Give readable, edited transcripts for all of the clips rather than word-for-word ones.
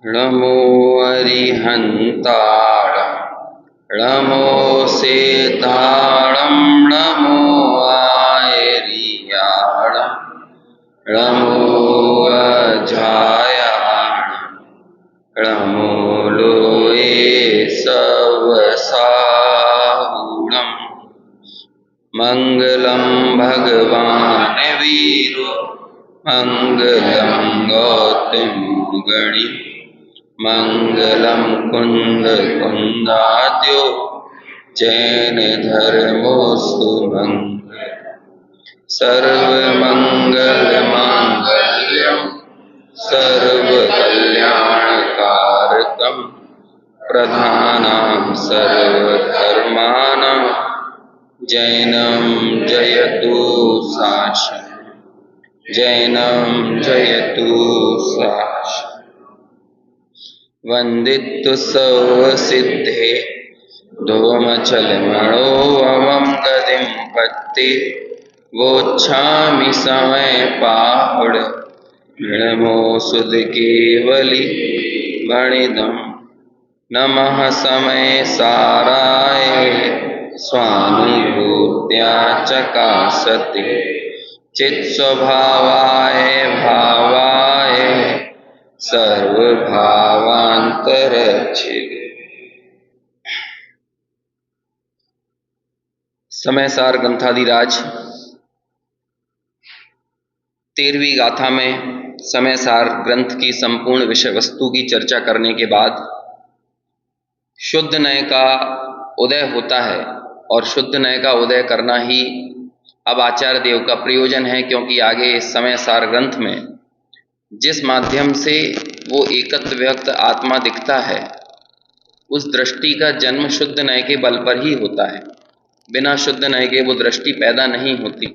नमो अरिहन्ताणं नमो सिद्धाणं नमो आयर्याणं नमो अजायाणं नमो लोये सवसाहुणम् मंगलम भगवान वीरो मंगलम गौतम गणि मंगलम कुंद कुंदाद्यो जैन धर्मोस्तु मंगल सर्वमंगल मांगल्यम सर्वकल्याणकारकम प्रधानां सर्वधर्माणां जैनम जयतु शासनं जैनम जयतु शासनं वंदितु सर्वसिद्धे धूमचलमणो अवं गतिं पत्ति वोच्छामि समय पाहुड नमो सुध केवली वणिदं नमः समय साराय स्वानुभूत्या चकासति चित्स्वभावाय भावाय सर्वभावान्तरच्छिद। समयसार ग्रंथादिराज 13वीं गाथा में समयसार ग्रंथ की संपूर्ण विषय वस्तु की चर्चा करने के बाद शुद्ध नय का उदय होता है और शुद्ध नय का उदय करना ही अब आचार्य देव का प्रयोजन है, क्योंकि आगे इस समयसार ग्रंथ में जिस माध्यम से वो एकत्व व्यक्त आत्मा दिखता है उस दृष्टि का जन्म शुद्ध नय के बल पर ही होता है। बिना शुद्ध नय के वो दृष्टि पैदा नहीं होती।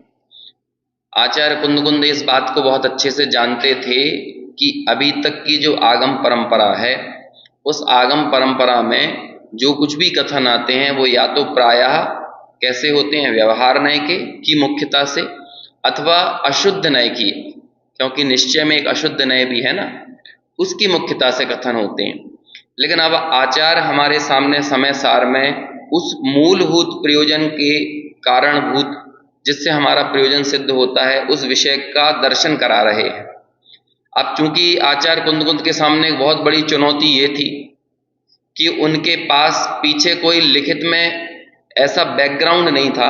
आचार्य कुंदकुंद इस बात को बहुत अच्छे से जानते थे कि अभी तक की जो आगम परंपरा है उस आगम परंपरा में जो कुछ भी कथन आते हैं वो या तो प्रायः कैसे होते हैं, व्यवहार नय के की मुख्यता से, अथवा अशुद्ध नय की, क्योंकि निश्चय में एक अशुद्ध नय भी है ना, उसकी मुख्यता से कथन होते हैं। लेकिन अब आचार्य हमारे सामने समय सार में उस मूलभूत प्रयोजन के कारणभूत जिससे हमारा प्रयोजन सिद्ध होता है उस विषय का दर्शन करा रहे हैं। अब चूंकि आचार्य कुंदकुंद के सामने एक बहुत बड़ी चुनौती ये थी कि उनके पास पीछे कोई लिखित में ऐसा बैकग्राउंड नहीं था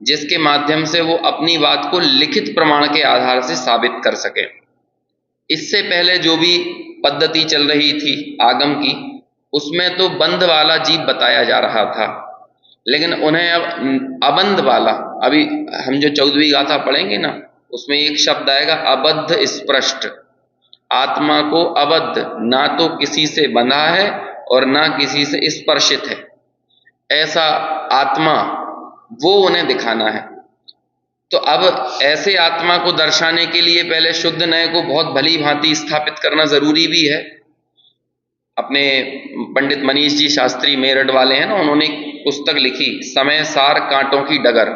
जिसके माध्यम से वो अपनी बात को लिखित प्रमाण के आधार से साबित कर सके। इससे पहले जो भी पद्धति चल रही थी आगम की, उसमें तो बंध वाला जीव बताया जा रहा था, लेकिन उन्हें अब अबंध वाला, अभी हम जो 14वीं गाथा पढ़ेंगे ना उसमें एक शब्द आएगा अबद्ध स्पृष्ट। आत्मा को अबद्ध, ना तो किसी से बंधा है और ना किसी से स्पर्शित है, ऐसा आत्मा वो उन्हें दिखाना है। तो अब ऐसे आत्मा को दर्शाने के लिए पहले शुद्ध नय को बहुत भली भांति स्थापित करना जरूरी भी है। अपने पंडित मनीष जी शास्त्री मेरठ वाले हैं ना, उन्होंने एक पुस्तक लिखी समय सार कांटों की डगर।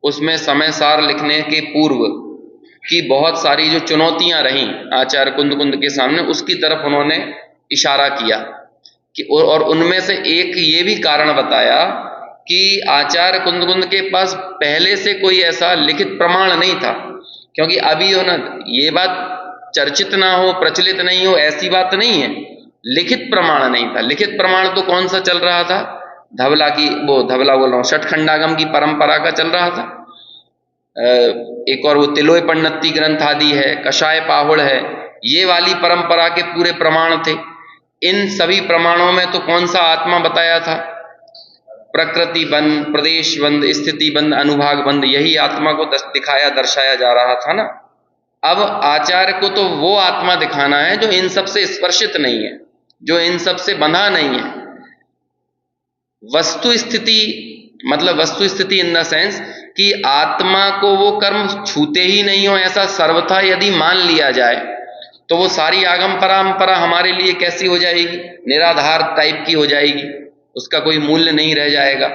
उसमें समय सार लिखने के पूर्व की बहुत सारी जो चुनौतियां रहीं आचार्य कुंदकुंद के सामने, उसकी तरफ उन्होंने इशारा किया कि और उनमें से एक ये भी कारण बताया कि आचार्य कुंदकुंद के पास पहले से कोई ऐसा लिखित प्रमाण नहीं था, क्योंकि अभी हो ना ये बात चर्चित ना हो, प्रचलित नहीं हो, ऐसी बात नहीं है, लिखित प्रमाण नहीं था। लिखित प्रमाण तो कौन सा चल रहा था, धवला की, वो धवला बोल रहा हूँ, षटखंडागम की परंपरा का चल रहा था। एक और वो तिलोय पंडिती ग्रंथ आदि है, कषाय पाहुड़ है, ये वाली परंपरा के पूरे प्रमाण थे। इन सभी प्रमाणों में तो कौन सा आत्मा बताया था, प्रकृति बंध, प्रदेश बंध, स्थिति बंध, अनुभाग बंध, यही आत्मा को दिखाया दर्शाया जा रहा था ना। अब आचार्य को तो वो आत्मा दिखाना है जो इन सब से स्पर्शित नहीं है, जो इन सब से बंधा नहीं है। वस्तु स्थिति मतलब वस्तु स्थिति इन द सेंस कि आत्मा को वो कर्म छूते ही नहीं हो, ऐसा सर्वथा यदि मान लिया जाए तो वो सारी आगम परंपरा हमारे लिए कैसी हो जाएगी, निराधार टाइप की हो जाएगी, उसका कोई मूल्य नहीं रह जाएगा।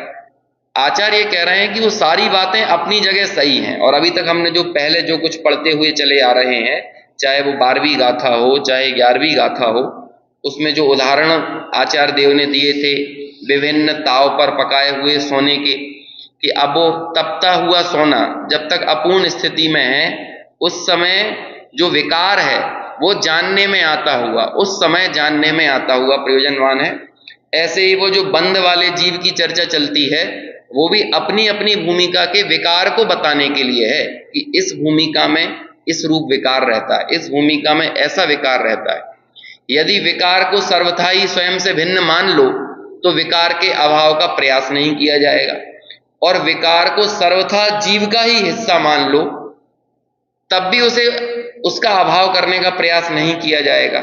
आचार्य कह रहे हैं कि वो सारी बातें अपनी जगह सही हैं, और अभी तक हमने जो पहले जो कुछ पढ़ते हुए चले आ रहे हैं, चाहे वो 12वीं गाथा हो चाहे 11वीं गाथा हो, उसमें जो उदाहरण आचार्य देव ने दिए थे विभिन्न ताव पर पकाए हुए सोने के, कि अब वो तपता हुआ सोना जब तक अपूर्ण स्थिति में है, उस समय जो विकार है वो जानने में आता हुआ, उस समय जानने में आता हुआ प्रयोजनवान है। ऐसे ही वो जो बंद वाले जीव की चर्चा चलती है, वो भी अपनी अपनी भूमिका के विकार को बताने के लिए है कि इस भूमिका में इस रूप विकार रहता है, इस भूमिका में ऐसा विकार रहता है। यदि विकार को सर्वथा ही स्वयं से भिन्न मान लो तो विकार के अभाव का प्रयास नहीं किया जाएगा, और विकार को सर्वथा जीव का ही हिस्सा मान लो तब भी उसे उसका अभाव करने का प्रयास नहीं किया जाएगा।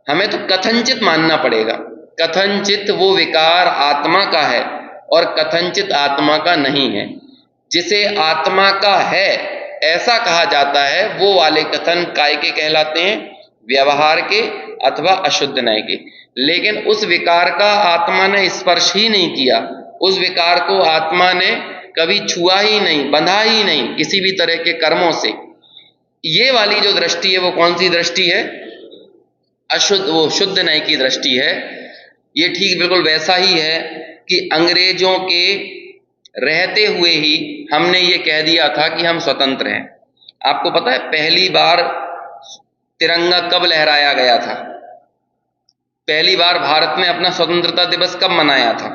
हमें तो कथनचित मानना पड़ेगा, कथनचित वो विकार आत्मा का है और कथनचित आत्मा का नहीं है। जिसे आत्मा का है ऐसा कहा जाता है वो वाले कथन काय के कहलाते हैं, व्यवहार के अथवा अशुद्ध नय के। लेकिन उस विकार का आत्मा ने स्पर्श ही नहीं किया, उस विकार को आत्मा ने कभी छुआ ही नहीं, बंधा ही नहीं किसी भी तरह के कर्मों से। ये वाली जो दृष्टि है वो कौन सी दृष्टि है? अशुद्ध, वो शुद्ध नय की दृष्टि है। ये ठीक बिल्कुल वैसा ही है कि अंग्रेजों के रहते हुए ही हमने ये कह दिया था कि हम स्वतंत्र हैं। आपको पता है पहली बार तिरंगा कब लहराया गया था? पहली बार भारत ने अपना स्वतंत्रता दिवस कब मनाया था?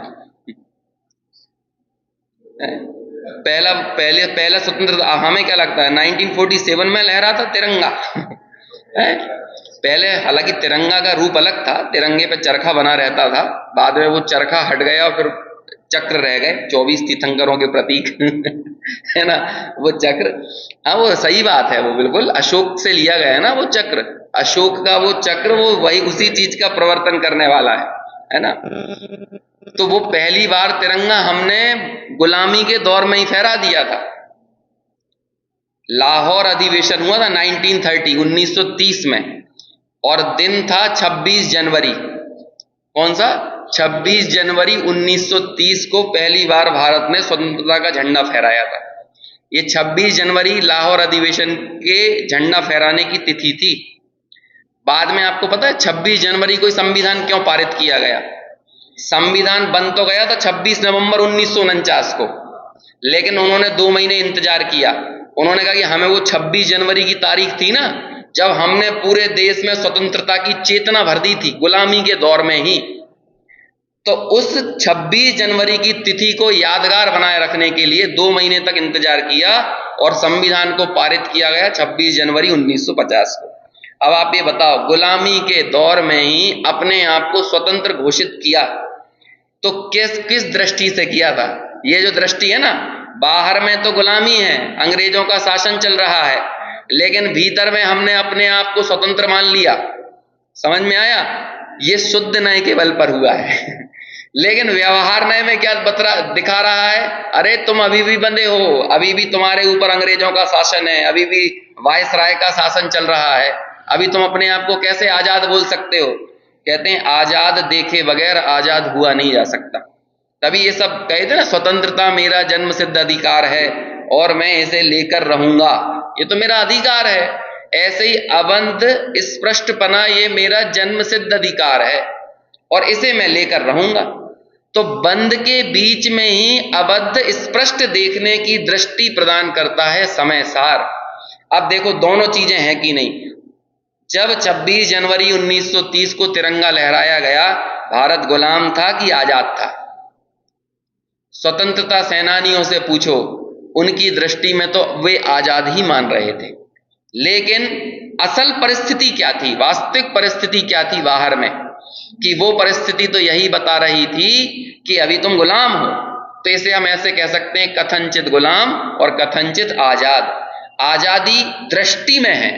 पहला स्वतंत्रता हमें क्या लगता है 1947 में लहरा था तिरंगा। पहले हालांकि तिरंगा का रूप अलग था, तिरंगे पे चरखा बना रहता था, बाद में वो चरखा हट गया और फिर चक्र रह गए, 24 तीर्थंकरों के प्रतीक है ना वो चक्र। हाँ वो सही बात है, वो बिल्कुल अशोक से लिया गया है ना वो चक्र, अशोक का वो चक्र, वो वही उसी चीज का प्रवर्तन करने वाला है ना। तो वो पहली बार तिरंगा हमने गुलामी के दौर में ही फहरा दिया था। लाहौर अधिवेशन हुआ था 1930 में, और दिन था 26 जनवरी। कौन सा? 26 जनवरी 1930 को पहली बार भारत ने स्वतंत्रता का झंडा फहराया था। ये 26 जनवरी लाहौर अधिवेशन के झंडा फहराने की तिथि थी। बाद में आपको पता है 26 जनवरी को संविधान क्यों पारित किया गया? संविधान बन तो गया था 26 नवंबर 1949 को, लेकिन उन्होंने 2 महीने इंतजार किया। उन्होंने कहा कि हमें वो 26 जनवरी की तारीख थी ना जब हमने पूरे देश में स्वतंत्रता की चेतना भर दी थी गुलामी के दौर में ही, तो उस 26 जनवरी की तिथि को यादगार बनाए रखने के लिए 2 महीने तक इंतजार किया और संविधान को पारित किया गया 26 जनवरी 1950 को। अब आप ये बताओ, गुलामी के दौर में ही अपने आप को स्वतंत्र घोषित किया तो किस दृष्टि से किया था? ये जो दृष्टि है ना, बाहर में तो गुलामी है, अंग्रेजों का शासन चल रहा है, लेकिन भीतर में हमने अपने आप को स्वतंत्र मान लिया। समझ में आया? ये शुद्ध नय के बल पर हुआ है। लेकिन व्यवहार नय में क्या दिखा रहा है? अरे तुम अभी भी बंधे हो, अभी भी तुम्हारे ऊपर अंग्रेजों का शासन है, अभी भी वायसराय का शासन चल रहा है, अभी तुम अपने आप को कैसे आजाद बोल सकते हो? कहते हैं आजाद देखे बगैर आजाद हुआ नहीं जा सकता। तभी ये सब कहते ना, स्वतंत्रता मेरा जन्म सिद्ध अधिकार है और मैं इसे लेकर रहूंगा, ये तो मेरा अधिकार है। ऐसे ही अबंध स्पष्टपना ये मेरा जन्म सिद्ध अधिकार है और इसे मैं लेकर रहूंगा। तो बंद के बीच में ही अबद्ध स्पष्ट देखने की दृष्टि प्रदान करता है समय सार। अब देखो दोनों चीजें हैं कि नहीं। जब 26 जनवरी 1930 को तिरंगा लहराया गया, भारत गुलाम था कि आजाद था? स्वतंत्रता सेनानियों से पूछो, उनकी दृष्टि में तो वे आजाद ही मान रहे थे। लेकिन असल परिस्थिति क्या थी, वास्तविक परिस्थिति क्या थी बाहर में? कि वो परिस्थिति तो यही बता रही थी कि अभी तुम गुलाम हो। तो इसे हम ऐसे कह सकते हैं, कथनचित गुलाम और कथनचित आजाद। आजादी दृष्टि में है,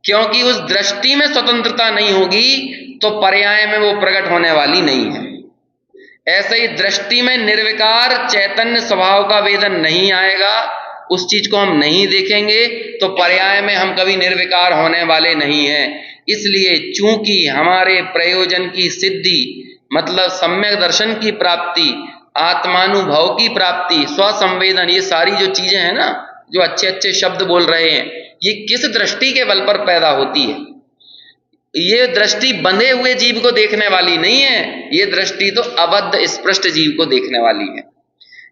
क्योंकि उस दृष्टि में स्वतंत्रता नहीं होगी तो पर्याय में वो प्रकट होने वाली नहीं है। ऐसे ही दृष्टि में निर्विकार चैतन्य स्वभाव का वेदन नहीं आएगा, उस चीज को हम नहीं देखेंगे तो पर्याय में हम कभी निर्विकार होने वाले नहीं हैं। इसलिए चूंकि हमारे प्रयोजन की सिद्धि मतलब सम्यक दर्शन की प्राप्ति आत्मानुभव की प्राप्ति, स्वसंवेदन, ये सारी जो चीजें हैं ना, जो अच्छे अच्छे शब्द बोल रहे हैं, ये किस दृष्टि के बल पर पैदा होती है? ये दृष्टि बंधे हुए जीव को देखने वाली नहीं है, ये दृष्टि तो अबद्ध स्पृष्ट जीव को देखने वाली है।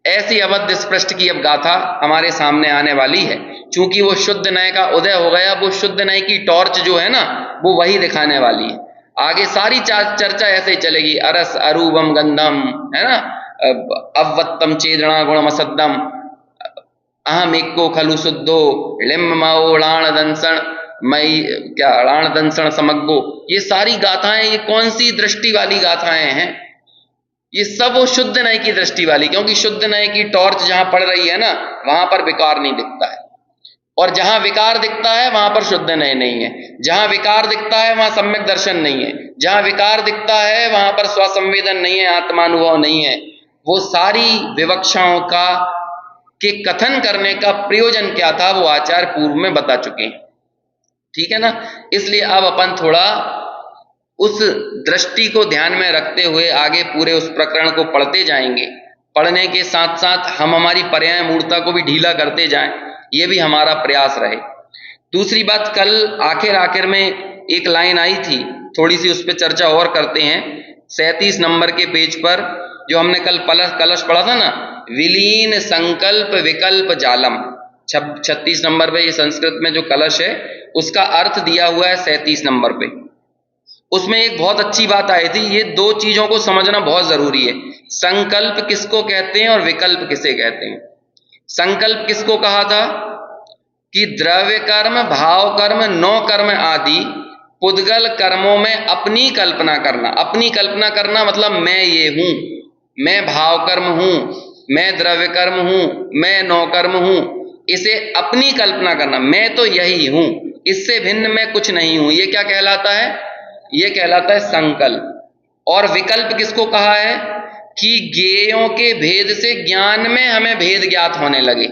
ऐसी अबद्ध स्पृष्ट की अब गाथा हमारे सामने आने वाली है। चूंकि वो शुद्ध नय का उदय हो गया, वो शुद्ध नय की टॉर्च जो है ना, वो वही दिखाने वाली है। आगे सारी चर्चा ऐसे ही चलेगी, अरस अरूपम गंधम, है ना, अवत्तम चेदना गुणमसद्दम, अहम एको खलु शुद्धो, लिम्ब माओ लाण दंसण मई, क्या लाण दंसण समग्गो, ये सारी गाथाएं, ये कौन सी दृष्टि वाली गाथाएं हैं? ये सब वो शुद्ध नय की दृष्टि वाली, क्योंकि शुद्ध नय की टॉर्च जहां पड़ रही है ना, वहां पर विकार नहीं दिखता है, और जहां विकार दिखता है वहां पर शुद्ध नय नहीं है। जहां विकार दिखता है वहां सम्यक दर्शन नहीं है, जहां विकार दिखता है वहां पर स्वसंवेदन नहीं है, आत्मानुभव नहीं है। वो सारी विवक्षाओं का के कथन करने का प्रयोजन क्या था, वो आचार्य पूर्व में बता चुके हैं। ठीक है ना? इसलिए अब अपन थोड़ा उस दृष्टि को ध्यान में रखते हुए आगे पूरे उस प्रकरण को पढ़ते जाएंगे। पढ़ने के साथ साथ हम हमारी पर्याय मूर्ता को भी ढीला करते जाएं, ये भी हमारा प्रयास रहे। दूसरी बात, कल आखिर में एक लाइन आई थी, थोड़ी सी उस पर चर्चा और करते हैं। 37 नंबर के पेज पर जो हमने कल कलश पढ़ा था ना, विलीन संकल्प विकल्प जालम, 36 नंबर पे ये संस्कृत में जो कलश है उसका अर्थ दिया हुआ है 37 नंबर पे। उसमें एक बहुत अच्छी बात आई थी, ये दो चीजों को समझना बहुत जरूरी है। संकल्प किसको कहते हैं और विकल्प किसे कहते हैं? संकल्प किसको कहा था कि द्रव्य कर्म, भाव कर्म, नौ कर्म आदि पुद्गल कर्मों में अपनी कल्पना करना। अपनी कल्पना करना मतलब मैं ये हूं, मैं भाव कर्म हूं, मैं द्रव्य कर्म हूं, मैं नौ कर्म हूं, इसे अपनी कल्पना करना, मैं तो यही हूं, इससे भिन्न मैं कुछ नहीं हूं, ये क्या कहलाता है? ये कहलाता है संकल्प। और विकल्प किसको कहा है कि ज्ञेयों के भेद से ज्ञान में हमें भेद ज्ञात होने लगे।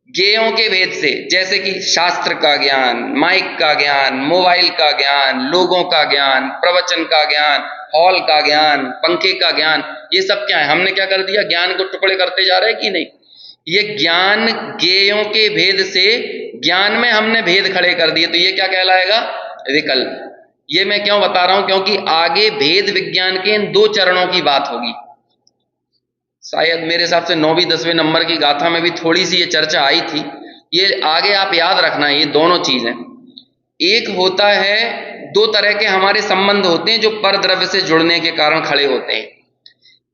ज्ञेयों के भेद से, जैसे कि शास्त्र का ज्ञान, माइक का ज्ञान, मोबाइल का ज्ञान, लोगों का ज्ञान, प्रवचन का ज्ञान, हॉल का ज्ञान, पंखे का ज्ञान, ये सब क्या है? हमने क्या कर दिया? ज्ञान को टुकड़े करते जा रहे हैं कि नहीं? ये ज्ञान ज्ञेयों के भेद से ज्ञान में हमने भेद खड़े कर दिए, तो ये क्या कहलाएगा? विकल्प। ये मैं क्यों बता रहा हूं? क्योंकि आगे भेद विज्ञान के इन दो चरणों की बात होगी। शायद मेरे हिसाब से 9वीं 10वें नंबर की गाथा में भी थोड़ी सी ये चर्चा आई थी। ये आगे आप याद रखना, ये दोनों चीजें। एक होता है, दो तरह के हमारे संबंध होते हैं जो पर द्रव्य से जुड़ने के कारण खड़े होते हैं।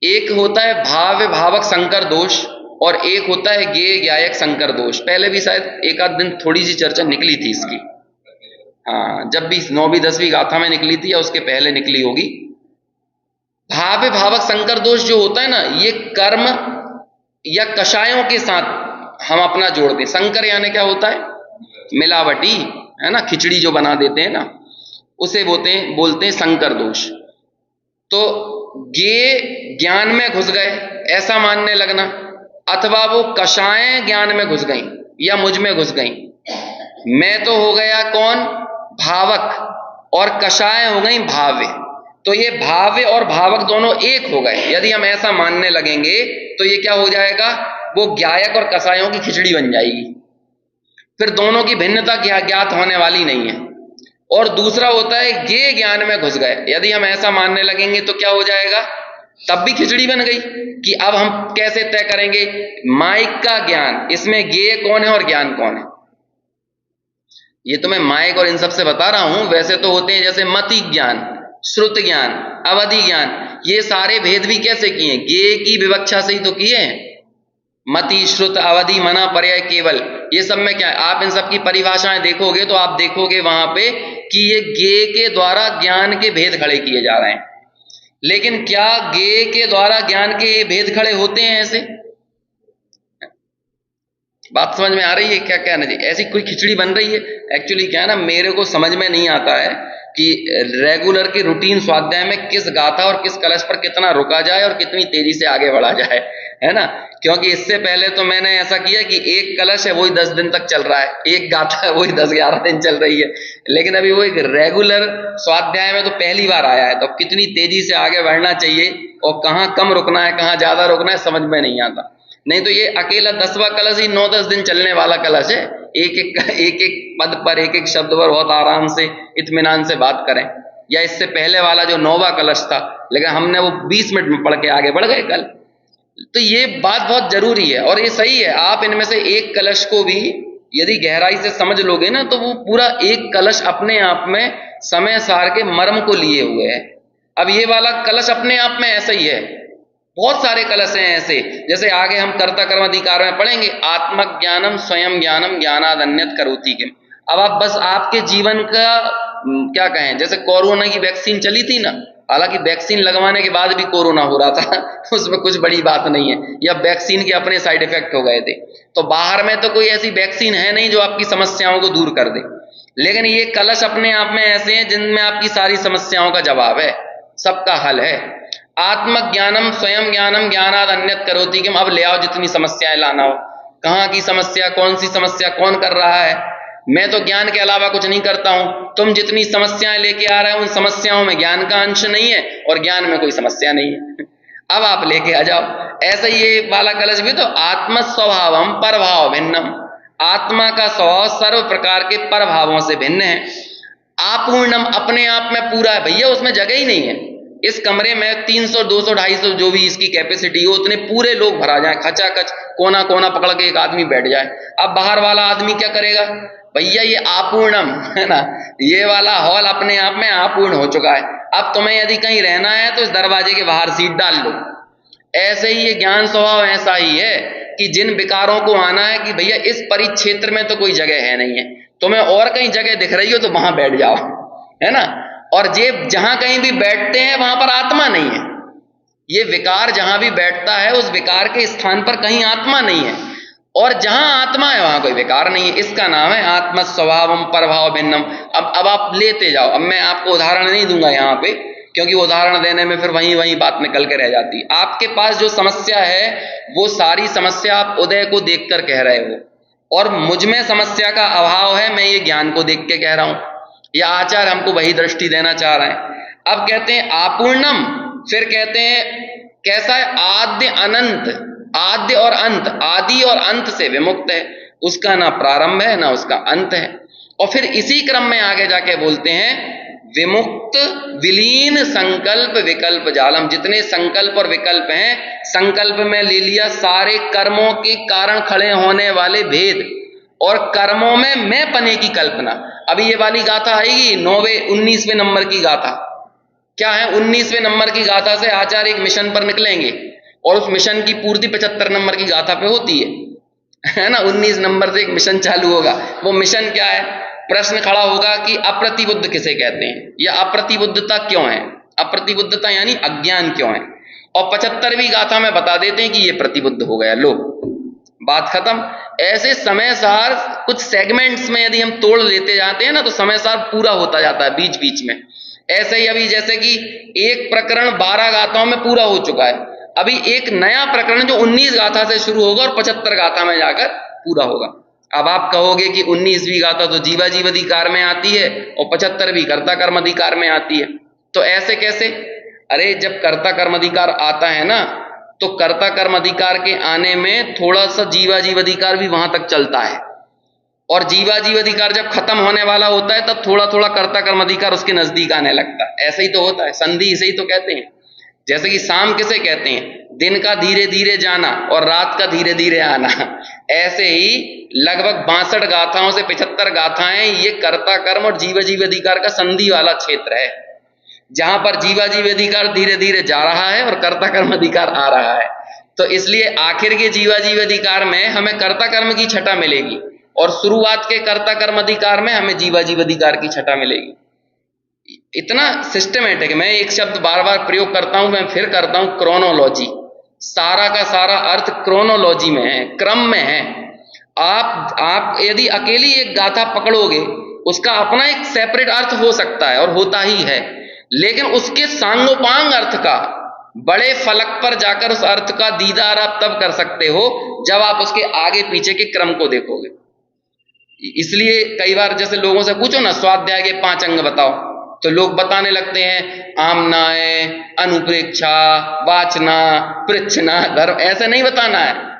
एक होता है भाव्य भावक संकर दोष, और एक होता है ज्ञेय ज्ञायक संकर दोष। पहले भी शायद एक आध दिन थोड़ी सी चर्चा निकली थी इसकी, हाँ, जब भी 9वीं 10वीं गाथा में निकली थी या उसके पहले निकली होगी। भाव्य भावक संकर दोष जो होता है ना, ये कर्म या कषायों के साथ हम अपना जोड़ते हैं। संकर यानी क्या होता है? मिलावटी, है ना, खिचड़ी जो बना देते हैं ना, उसे बोलते हैं संकर दोष। तो ये ज्ञान में घुस गए ऐसा मानने लगना, अथवा वो कषायें ज्ञान में घुस गई या मुझ में घुस गई। मैं तो हो गया कौन? भावक, और कषाय हो गई भाव्य। तो ये भाव्य और भावक दोनों एक हो गए। यदि हम ऐसा मानने लगेंगे तो ये क्या हो जाएगा? वो ज्ञायक और कषायों की खिचड़ी बन जाएगी। फिर दोनों की भिन्नता ज्ञात होने वाली नहीं है। और दूसरा होता है ज्ञेय ज्ञान में घुस गए। यदि हम ऐसा मानने लगेंगे तो क्या हो जाएगा? तब भी खिचड़ी बन गई कि अब हम कैसे तय करेंगे माइक का ज्ञान, इसमें ज्ञेय कौन है और ज्ञान कौन है? ये तो मैं माइक और इन सब से बता रहा हूं। वैसे तो होते हैं जैसे मति ज्ञान, श्रुत ज्ञान, अवधि ज्ञान, ये सारे भेद भी कैसे किए? ज्ञेय की विवक्षा से ही तो किए हैं। मति, श्रुत, अवधि, मना, पर्याय, केवल, ये सब में क्या है? आप इन सब की परिभाषाएं देखोगे तो आप देखोगे वहां पे कि ये ज्ञेय के द्वारा ज्ञान के भेद खड़े किए जा रहे हैं। लेकिन क्या ज्ञेय के द्वारा ज्ञान के भेद खड़े होते हैं ऐसे? बात समझ में आ रही है क्या कहना चाहिए? ऐसी कोई खिचड़ी बन रही है। एक्चुअली क्या है ना, मेरे को समझ में नहीं आता है कि रेगुलर के रूटीन स्वाध्याय में किस गाथा और किस कलश पर कितना रुका जाए और कितनी तेजी से आगे बढ़ा जाए, है ना। क्योंकि इससे पहले तो मैंने ऐसा किया कि एक कलश है वही 10 दिन तक चल रहा है, एक गाथा है वही 10-11 दिन चल रही है। लेकिन अभी वो एक रेगुलर स्वाध्याय में तो पहली बार आया है, तो कितनी तेजी से आगे बढ़ना चाहिए और कहाँ कम रुकना है, कहाँ ज्यादा रुकना है, समझ में नहीं आता। नहीं तो ये अकेला 10वां कलश ही 9-10 दिन चलने वाला कलश है। एक एक पद पर, एक एक शब्द पर बहुत आराम से इत्मीनान से बात करें। या इससे पहले वाला जो 9वां कलश था, लेकिन हमने वो 20 मिनट में पढ़ के आगे बढ़ गए कल। तो ये बात बहुत जरूरी है और ये सही है। आप इनमें से एक कलश को भी यदि गहराई से समझ लोगे ना, तो वो पूरा एक कलश अपने आप में समय सार के मर्म को लिए हुए है। अब ये वाला कलश अपने आप में ऐसा ही है। बहुत सारे कलश हैं ऐसे, जैसे आगे हम कर्ता कर्म अधिकार में पढ़ेंगे, आत्मक ज्ञानम स्वयं ज्ञानम ज्ञानाद अन्यत करोति किम। अब आप बस आपके जीवन का क्या कहें, जैसे कोरोना की वैक्सीन चली थी ना, हालांकि वैक्सीन लगवाने के बाद भी कोरोना हो रहा था उसमें कुछ बड़ी बात नहीं है, या वैक्सीन के अपने साइड इफेक्ट हो गए थे। तो बाहर में तो कोई ऐसी वैक्सीन है नहीं जो आपकी समस्याओं को दूर कर दे, लेकिन ये कलश अपने आप में ऐसे हैं जिनमें आपकी सारी समस्याओं का जवाब है, सबका हल है। आत्मज्ञानम स्वयं ज्ञानम ज्ञानाद अन्यत करोति किम। अब ले आओ जितनी समस्याएं लाना हो, कहाँ की समस्या, कौन सी समस्या, कौन कर रहा है? मैं तो ज्ञान के अलावा कुछ नहीं करता हूं। तुम जितनी समस्याएं लेके आ रहे हो, उन समस्याओं में ज्ञान का अंश नहीं है और ज्ञान में कोई समस्या नहीं है अब आप लेके आ जाओ। ऐसा ये वाला कलश भी तो आत्म स्वभावम परभाव भिन्नम। आत्मा का स्वभाव सर्व प्रकार के परभावों से भिन्न है। आपूर्णम, अपने आप में पूरा है भैया, उसमें जगह ही नहीं है। इस कमरे में 300 200 250 जो भी इसकी कैपेसिटी हो, उतने पूरे लोग भरा जाए, खचाखच कोना कोना पकड़ के एक आदमी बैठ जाए। अब बाहर वाला आदमी क्या करेगा भैया? ये आपूर्णम है ना, ये वाला हॉल अपने आप में आपूर्ण हो चुका है। अब तुम्हें यदि कहीं रहना है तो इस दरवाजे के बाहर सीट डाल लो। ऐसे ही ये ज्ञान स्वभाव ऐसा ही है कि जिन विकारों को आना है कि भैया इस परिक्षेत्र में तो कोई जगह है नहीं है, तुम्हें और कहीं जगह दिख रही हो तो वहां बैठ जाओ, है ना। और ये जहां कहीं भी बैठते हैं वहां पर आत्मा नहीं है। ये विकार जहां भी बैठता है उस विकार के स्थान पर कहीं आत्मा नहीं है, और जहां आत्मा है वहां कोई विकार नहीं है। इसका नाम है आत्म स्वभावम परभाव भिन्नम। अब आप लेते जाओ। अब मैं आपको उदाहरण नहीं दूंगा यहाँ पे, क्योंकि उदाहरण देने में फिर वही बात निकल के रह जाती है। आपके पास जो समस्या है वो सारी समस्या आप उदय को देखकर कह रहे हो, और मुझ में समस्या का अभाव है, मैं ये ज्ञान को देख के कह रहा हूं। या आचार्य हमको वही दृष्टि देना चाह रहे हैं। अब कहते हैं आपूर्णम, फिर कहते हैं कैसा है? आद्य अनंत, आद्य और अंत, आदि और अंत से विमुक्त है, उसका ना प्रारंभ है ना उसका अंत है। और फिर इसी क्रम में आगे जाके बोलते हैं विमुक्त विलीन संकल्प विकल्प जालम। जितने संकल्प और विकल्प हैं, संकल्प में ले लिया सारे कर्मों के कारण खड़े होने वाले भेद, और कर्मों में मैं पने की कल्पना। अभी ये वाली गाथा आएगी 19वें नंबर की गाथा। क्या है? 19वें नंबर की गाथा से आचार्य एक मिशन पर निकलेंगे, और उस मिशन की पूर्ति 75 नंबर की गाथा पे होती है ना। 19 नंबर से एक मिशन चालू होगा। वो मिशन क्या है? प्रश्न खड़ा होगा कि अप्रतिबुद्ध किसे कहते हैं, या अप्रतिबुद्धता क्यों है? अप्रतिबुद्धता यानी अज्ञान क्यों है? और 75वीं गाथा में बता देते हैं कि ये प्रतिबुद्ध हो गया, लो बात खत्म। ऐसे समय सार कुछ सेगमेंट्स में यदि हम तोड़ लेते जाते हैं ना, तो समय सार पूरा होता जाता है बीच बीच में। ऐसे ही अभी जैसे कि एक प्रकरण 12 गाथाओं में पूरा हो चुका है, अभी एक नया प्रकरण जो 19 गाथा से शुरू होगा और 75 गाथा में जाकर पूरा होगा। अब आप कहोगे कि 19वीं गाथा तो जीवाजीव अधिकार में आती है और 75वीं कर्ता कर्म अधिकार में आती है, तो ऐसे कैसे? अरे जब कर्ता कर्म अधिकार आता है ना, तो कर्ता कर्म अधिकार के आने में थोड़ा सा जीवाजीव अधिकार भी वहां तक चलता है, और जीवाजीव अधिकार जब खत्म होने वाला होता है तब थोड़ा थोड़ा कर्ता कर्म अधिकार उसके नजदीक आने लगता है। ऐसे ही तो होता है, संधि इसे ही तो कहते हैं। जैसे कि शाम किसे कहते हैं? दिन का धीरे धीरे जाना और रात का धीरे धीरे आना। ऐसे ही लगभग 62 गाथाओं से 75 गाथाएं ये कर्ता कर्म और जीवाजीव अधिकार का संधि वाला क्षेत्र है, जहां पर जीवाजीव अधिकार धीरे धीरे जा रहा है और कर्ता कर्म अधिकार आ रहा है। तो इसलिए आखिर के जीवाजीव अधिकार में हमें कर्ता कर्म की छटा मिलेगी, और शुरुआत के कर्ता कर्म अधिकार में हमें जीवाजीव अधिकार की छटा मिलेगी। इतना सिस्टमेटिक, मैं एक शब्द बार बार प्रयोग करता हूं, मैं फिर करता हूं, क्रोनोलॉजी। सारा का सारा अर्थ क्रोनोलॉजी में है, क्रम में है। आप यदि अकेली एक गाथा पकड़ोगे, उसका अपना एक सेपरेट अर्थ हो सकता है और होता ही है, लेकिन उसके सांगोपांग अर्थ का, बड़े फलक पर जाकर उस अर्थ का दीदार आप तब कर सकते हो जब आप उसके आगे पीछे के क्रम को देखोगे। इसलिए कई बार जैसे लोगों से पूछो ना, स्वाध्याय के 5 अंग बताओ, तो लोग बताने लगते हैं आमनाए, अनुप्रेक्षा, वाचना, पृच्छना, धर्म, ऐसे नहीं बताना है।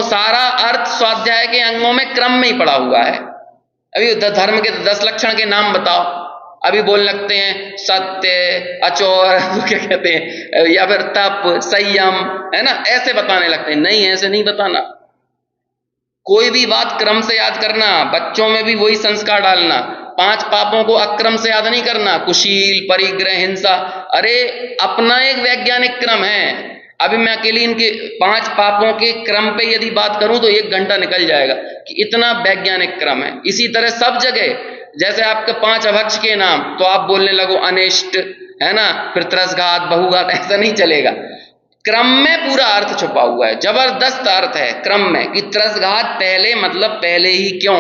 सारा अर्थ स्वाध्याय के अंगों में क्रम में ही पड़ा हुआ है। अभी धर्म के 10 लक्षण के नाम बताओ, अभी बोलने लगते हैं सत्य, अचोर, क्या कहते हैं, या फिर तप, संयम, है ना, ऐसे बताने लगते हैं। नहीं, ऐसे नहीं बताना। कोई भी बात क्रम से याद करना, बच्चों में भी वही संस्कार डालना। 5 पापों को अक्रम से याद नहीं करना, कुशील, परिग्रह, हिंसा। अरे अपना एक वैज्ञानिक क्रम है। अभी मैं अकेली इनके 5 पापों के क्रम पे यदि बात करूं तो 1 घंटा निकल जाएगा कि इतना वैज्ञानिक क्रम है। इसी तरह सब जगह, जैसे आपके 5 अभक्ष के नाम, तो आप बोलने लगो अनिष्ट, है ना, फिर त्रसघात, बहुघात, ऐसा नहीं चलेगा। क्रम में पूरा अर्थ छुपा हुआ है, जबरदस्त अर्थ है क्रम में, कि त्रसघात पहले मतलब पहले ही क्यों,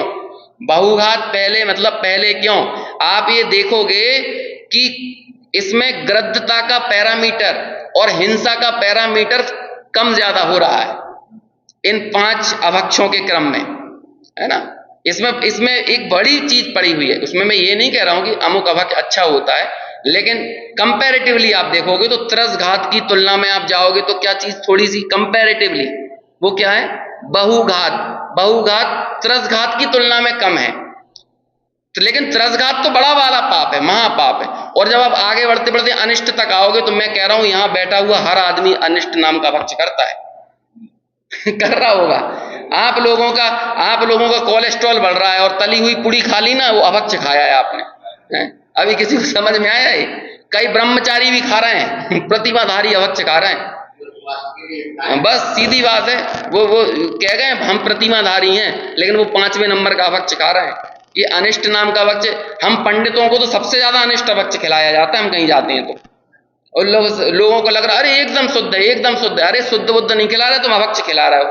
बहुघात पहले मतलब पहले क्यों। आप ये देखोगे कि इसमें गृद्धता का पैरामीटर और हिंसा का पैरामीटर कम ज्यादा हो रहा है इन 5 अभक्षों के क्रम में, है ना। इसमें एक बड़ी चीज पड़ी हुई है। उसमें मैं ये नहीं कह रहा हूं कि अमुक अभक्ष अच्छा होता है, लेकिन कंपैरेटिवली आप देखोगे तो त्रसघात की तुलना में आप जाओगे तो क्या चीज थोड़ी सी कंपैरेटिवली, वो क्या है, बहुघात। बहुघात त्रसघात की तुलना में कम है, तो लेकिन त्रसघात तो बड़ा वाला पाप है, महापाप है। और जब आप आगे बढ़ते बढ़ते अनिष्ट तक आओगे तो मैं कह रहा हूं यहां बैठा हुआ हर आदमी अनिष्ट नाम का भक्ष करता है कर रहा होगा। आप लोगों का कोलेस्ट्रॉल बढ़ रहा है और तली हुई पूड़ी खा ली ना, वो अभक्ष खाया है आपने, है? अभी किसी को समझ में आया है? कई ब्रह्मचारी भी खा रहे हैं प्रतिभाधारी अभक्ष खा रहे हैं। बस सीधी बात है, वो कह गए हम प्रतिमाधारी हैं, लेकिन वो 5वें नंबर का अभक्ष खा रहे हैं। ये अनिष्ट नाम का भक्ष, हम पंडितों को तो सबसे ज्यादा अनिष्ट भक्ष खिलाया जाता है, हम कहीं जाते हैं तो। और लोगों को लग रहा है अरे एकदम शुद्ध है, एकदम शुद्ध है। अरे शुद्ध बुद्ध नहीं खिला रहे, तुम अभक्ष खिला रहे हो।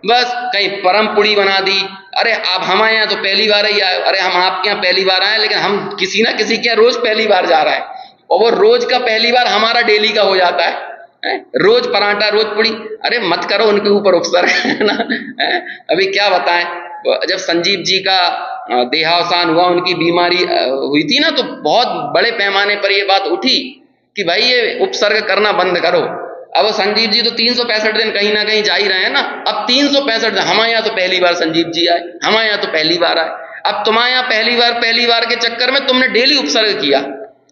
बस कहीं परम पुड़ी बना दी। अरे आप हमारे यहाँ तो पहली बार ही आए, अरे हम आपके यहाँ पहली बार आए, लेकिन हम किसी ना किसी के रोज पहली बार जा रहे हैं, और वो रोज का पहली बार हमारा डेली का हो जाता है। रोज पराठा, रोज पुड़ी। अरे मत करो उनके ऊपर उपसर्ग, है ना। अभी क्या बताएं, जब संजीव जी का देहावसान हुआ, उनकी बीमारी हुई थी ना, तो बहुत बड़े पैमाने पर यह बात उठी कि भाई ये उपसर्ग करना बंद करो। अब वो संजीव जी तो 365 दिन कहीं ना कहीं जा ही रहे हैं ना। अब 365 दिन हमारे यहाँ तो पहली बार संजीव जी आए, हमारे यहाँ तो पहली बार आए। अब तुम्हारे यहाँ पहली बार के चक्कर में तुमने डेली उपसर्ग किया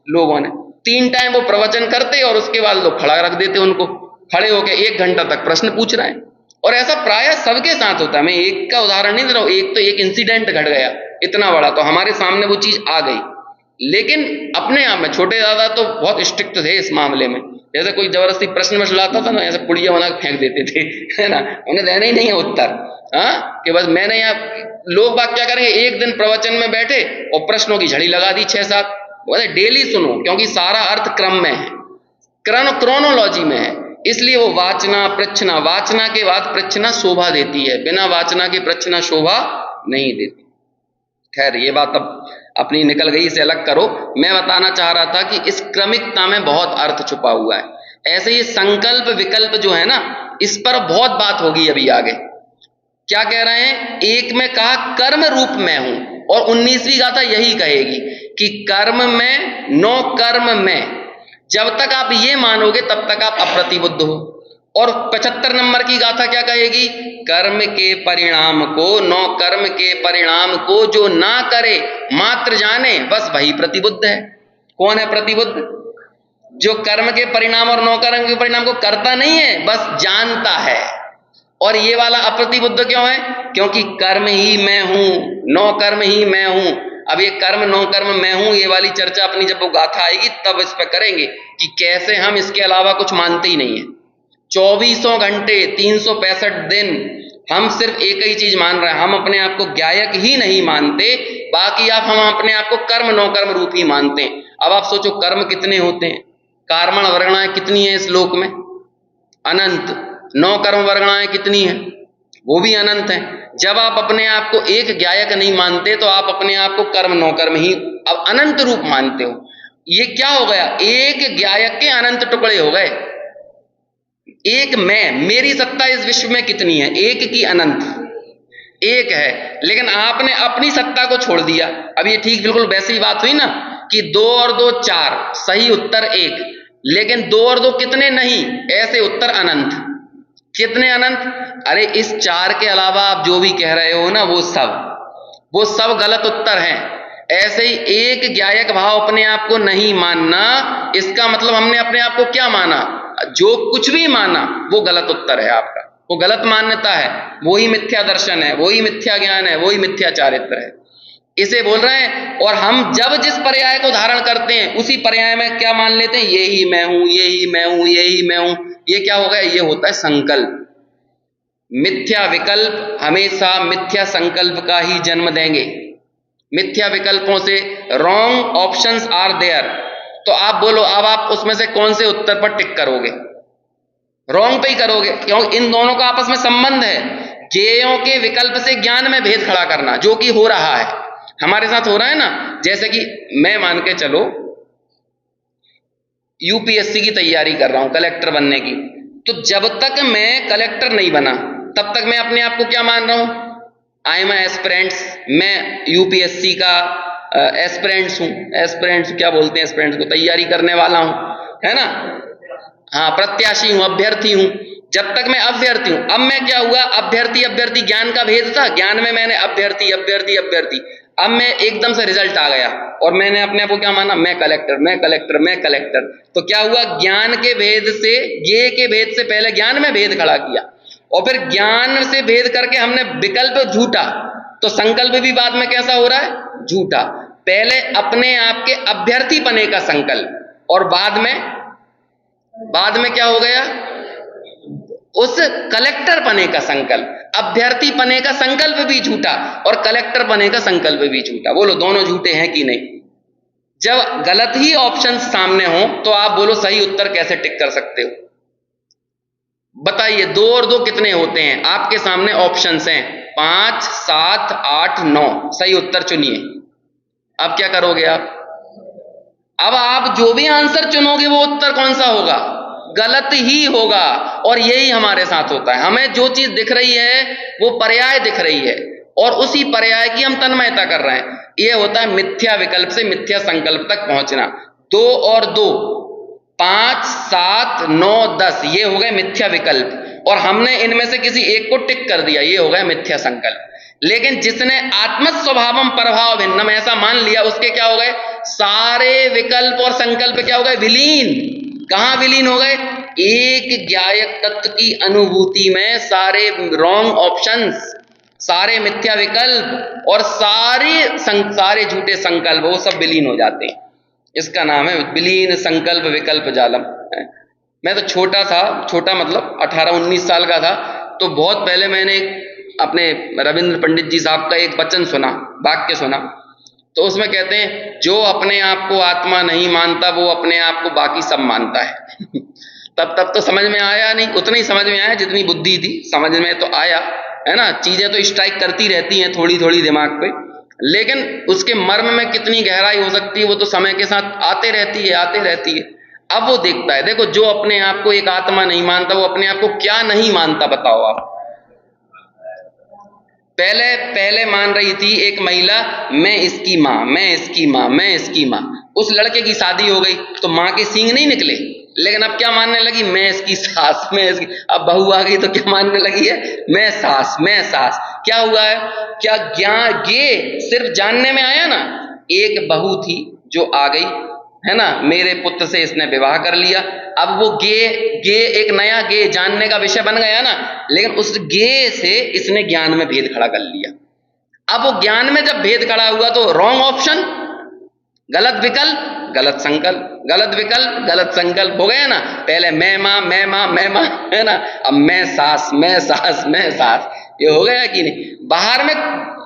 लोगों ने। 3 टाइम वो प्रवचन करते और उसके बाद लोग खड़ा रख देते उनको, खड़े होकर 1 घंटा तक प्रश्न पूछ रहे हैं। और ऐसा प्राय सबके साथ होता है। मैं एक का उदाहरण नहीं दे रहा हूं, एक इंसिडेंट घट गया इतना बड़ा, तो हमारे सामने वो चीज आ गई। लेकिन अपने आप में छोटे दादा तो बहुत स्ट्रिक्ट थे इस मामले में। जैसे कोई जबरदस्ती प्रश्न में लाता था ना, ऐसे पुड़िया बना के फेंक देते थे, है ना, उन्हें देना ही नहीं है उत्तर। हाँ, कि बस मैंने यहाँ, लोग बात क्या करेंगे, एक दिन प्रवचन में बैठे और प्रश्नों की झड़ी लगा दी 6-7। बोले डेली सुनो, क्योंकि सारा अर्थ क्रम में है, क्रोनोलॉजी में है। इसलिए वो वाचना, पृच्छना, वाचना के बाद पृच्छना शोभा देती है, बिना वाचना के पृच्छना शोभा नहीं देती। खैर ये बात अब अपनी निकल गई, इसे अलग करो। मैं बताना चाह रहा था कि इस क्रमिकता में बहुत अर्थ छुपा हुआ है। ऐसे ये संकल्प विकल्प जो है ना, इस पर बहुत बात होगी अभी आगे। क्या कह रहे हैं, एक में कहा कर्म रूप में हूं, और 19वीं गाथा यही कहेगी कि कर्म में, नो कर्म में। जब तक आप ये मानोगे तब तक आप अप्रतिबुद्ध हो। और 75 नंबर की गाथा क्या कहेगी, कर्म के परिणाम को, नो कर्म के परिणाम को जो ना करे मात्र जाने, बस वही प्रतिबुद्ध है। कौन है प्रतिबुद्ध? जो कर्म के परिणाम और नो कर्म के परिणाम को करता नहीं है, बस जानता है। और ये वाला अप्रतिबुद्ध क्यों है? क्योंकि कर्म ही मैं हूं, नो कर्म ही मैं हूं। अब ये कर्म नो कर्म मैं हूं, ये वाली चर्चा अपनी जब वो गाथा आएगी तब इस पर करेंगे कि कैसे हम इसके अलावा कुछ मानते ही नहीं है। 24 घंटे 365 दिन हम सिर्फ एक ही चीज मान रहे हैं, हम अपने आप को ज्ञायक ही नहीं मानते, बाकी आप हम अपने आप को कर्म नो कर्म रूप ही मानते हैं। अब आप सोचो कर्म कितने होते हैं, कर्मण वर्गणाएं कितनी है इस लोक में? अनंत। नो कर्म वर्गणाएं कितनी है? वो भी अनंत है। जब आप अपने आप को एक ज्ञायक नहीं मानते तो आप अपने आप को कर्म नो कर्म ही अब अनंत रूप मानते हो। ये क्या हो गया, एक ज्ञायक के अनंत टुकड़े हो गए। एक मैं, मेरी सत्ता इस विश्व में कितनी है? एक की अनंत एक है, लेकिन आपने अपनी सत्ता को छोड़ दिया। अब ये ठीक बिल्कुल वैसी बात हुई ना कि 2 और 2 4, सही उत्तर 1, लेकिन 2 और 2 कितने नहीं, ऐसे उत्तर अनंत। कितने अनंत? अरे इस 4 के अलावा आप जो भी कह रहे हो ना वो सब गलत उत्तर हैं। ऐसे ही एक ज्ञायक भाव अपने आप को नहीं मानना, इसका मतलब हमने अपने आप को क्या माना? जो कुछ भी माना वो गलत उत्तर है आपका, वो गलत मान्यता है, वही मिथ्या दर्शन है, वही मिथ्या ज्ञान है, वही मिथ्या चारित्र है, इसे बोल रहे हैं। और हम जब जिस पर्याय को धारण करते हैं उसी पर्याय में क्या मान लेते हैं? ये ही मैं हूं, ये ही मैं हूं, ये ही मैं हूं। ये क्या हो गया? ये होता है संकल्प। मिथ्या विकल्प हमेशा मिथ्या संकल्प का ही जन्म देंगे। मिथ्या विकल्पों से रॉन्ग ऑप्शंस आर देयर। तो आप बोलो, अब आप उसमें से कौन से उत्तर पर टिक करोगे? रॉन्ग पे ही करोगे, क्योंकि इन दोनों का आपस में संबंध है। ज्ञेयों के विकल्प से ज्ञान में भेद खड़ा करना, जो कि हो रहा है, हमारे साथ हो रहा है ना। जैसे कि मैं मान के चलो यूपीएससी की तैयारी कर रहा हूं, कलेक्टर बनने की, तो जब तक मैं कलेक्टर नहीं बना तब तक मैं अपने आप को क्या मान रहा हूं? आई एम एस्पिरेंट्स, मैं यूपीएससी का एस्पिरेंट्स हूं। एस्पिरेंट्स क्या बोलते हैं? एस्पिरेंट्स को तैयारी करने वाला हूं, है ना। हाँ, प्रत्याशी हूं, अभ्यर्थी हूं। जब तक मैं अभ्यर्थी हूं, अब मैं क्या हुआ? अभ्यर्थी ज्ञान का भेद था, ज्ञान में मैंने अभ्यर्थी। अब मैं एकदम से रिजल्ट आ गया और मैंने अपने आप को क्या माना? मैं कलेक्टर। तो क्या हुआ? ज्ञान के भेद से, ज्ञेय के भेद से पहले ज्ञान में भेद खड़ा किया और फिर ज्ञान से भेद करके हमने विकल्प झूठा। तो संकल्प भी बाद में कैसा हो रहा है? झूठा। पहले अपने आप के अभ्यर्थी पने का संकल्प और बाद में क्या हो गया? उस कलेक्टर पने का संकल्प। अभ्यर्थी पने का संकल्प भी झूठा और कलेक्टर पने का संकल्प भी झूठा। बोलो दोनों झूठे हैं कि नहीं? जब गलत ही ऑप्शन सामने हो तो आप बोलो सही उत्तर कैसे टिक कर सकते हो? बताइए, 2 और 2 कितने होते हैं? आपके सामने ऑप्शंस हैं 5, 7, 8, 9। सही उत्तर चुनिए। अब क्या करोगे आप? अब आप जो भी आंसर चुनोगे वो उत्तर कौन सा होगा? गलत ही होगा। और यही हमारे साथ होता है। हमें जो चीज दिख रही है वो पर्याय दिख रही है और उसी पर्याय की हम तन्मयता कर रहे हैं। यह होता है मिथ्या विकल्प से मिथ्या संकल्प तक पहुंचना। 2 और 2, 5, 7, 9, 10 ये हो गए मिथ्या विकल्प और हमने इनमें से किसी एक को टिक कर दिया, ये हो गया मिथ्या संकल्प। लेकिन जिसने आत्म स्वभावम परभाव भिन्नम ऐसा मान लिया, उसके क्या हो गए? सारे विकल्प और संकल्प क्या हो गए? विलीन। कहां विलीन हो गए? एक ज्ञायक तत्व की अनुभूति में सारे रॉन्ग ऑप्शंस, सारे मिथ्या विकल्प और सारे झूठे संकल्प वो सब विलीन हो जाते हैं। इसका नाम है विलीन संकल्प विकल्प जालम। मैं तो छोटा मतलब 18-19 साल का था, तो बहुत पहले मैंने अपने रविंद्र पंडित जी साहब का एक वचन सुना, वाक्य सुना। तो उसमें कहते हैं, जो अपने आप को आत्मा नहीं मानता वो अपने आप को बाकी सब मानता है। तब तो समझ में आया नहीं, उतना ही समझ में आया जितनी बुद्धि थी, समझ में तो आया, है ना। चीजें तो स्ट्राइक करती रहती हैं थोड़ी थोड़ी दिमाग पे, लेकिन उसके मर्म में कितनी गहराई हो सकती है वो तो समय के साथ आते रहती है। अब वो देखता है। देखो, जो अपने आप को एक आत्मा नहीं मानता वो अपने आप को क्या नहीं मानता? बताओ आप। पहले मान रही थी एक महिला, मैं इसकी मां। उस लड़के की शादी हो गई तो मां के सींग नहीं निकले, लेकिन अब क्या मानने लगी? मैं इसकी सास, अब बहू आ गई तो क्या मानने लगी है? मैं सास। क्या हुआ है? क्या ज्ञान गे सिर्फ जानने में आया ना? एक बहू थी जो आ गई, है ना, मेरे पुत्र से इसने विवाह कर लिया। अब वो गे एक नया गे जानने का विषय बन गया ना, लेकिन उस गे से इसने ज्ञान में भेद खड़ा कर लिया। अब वो ज्ञान में जब भेद खड़ा हुआ तो रॉन्ग ऑप्शन, गलत विकल्प, गलत संकल्प, गलत विकल्प, गलत संकल्प हो गया ना। पहले मैं मां, है ना, अब मैं सास, ये हो गया कि नहीं? बाहर में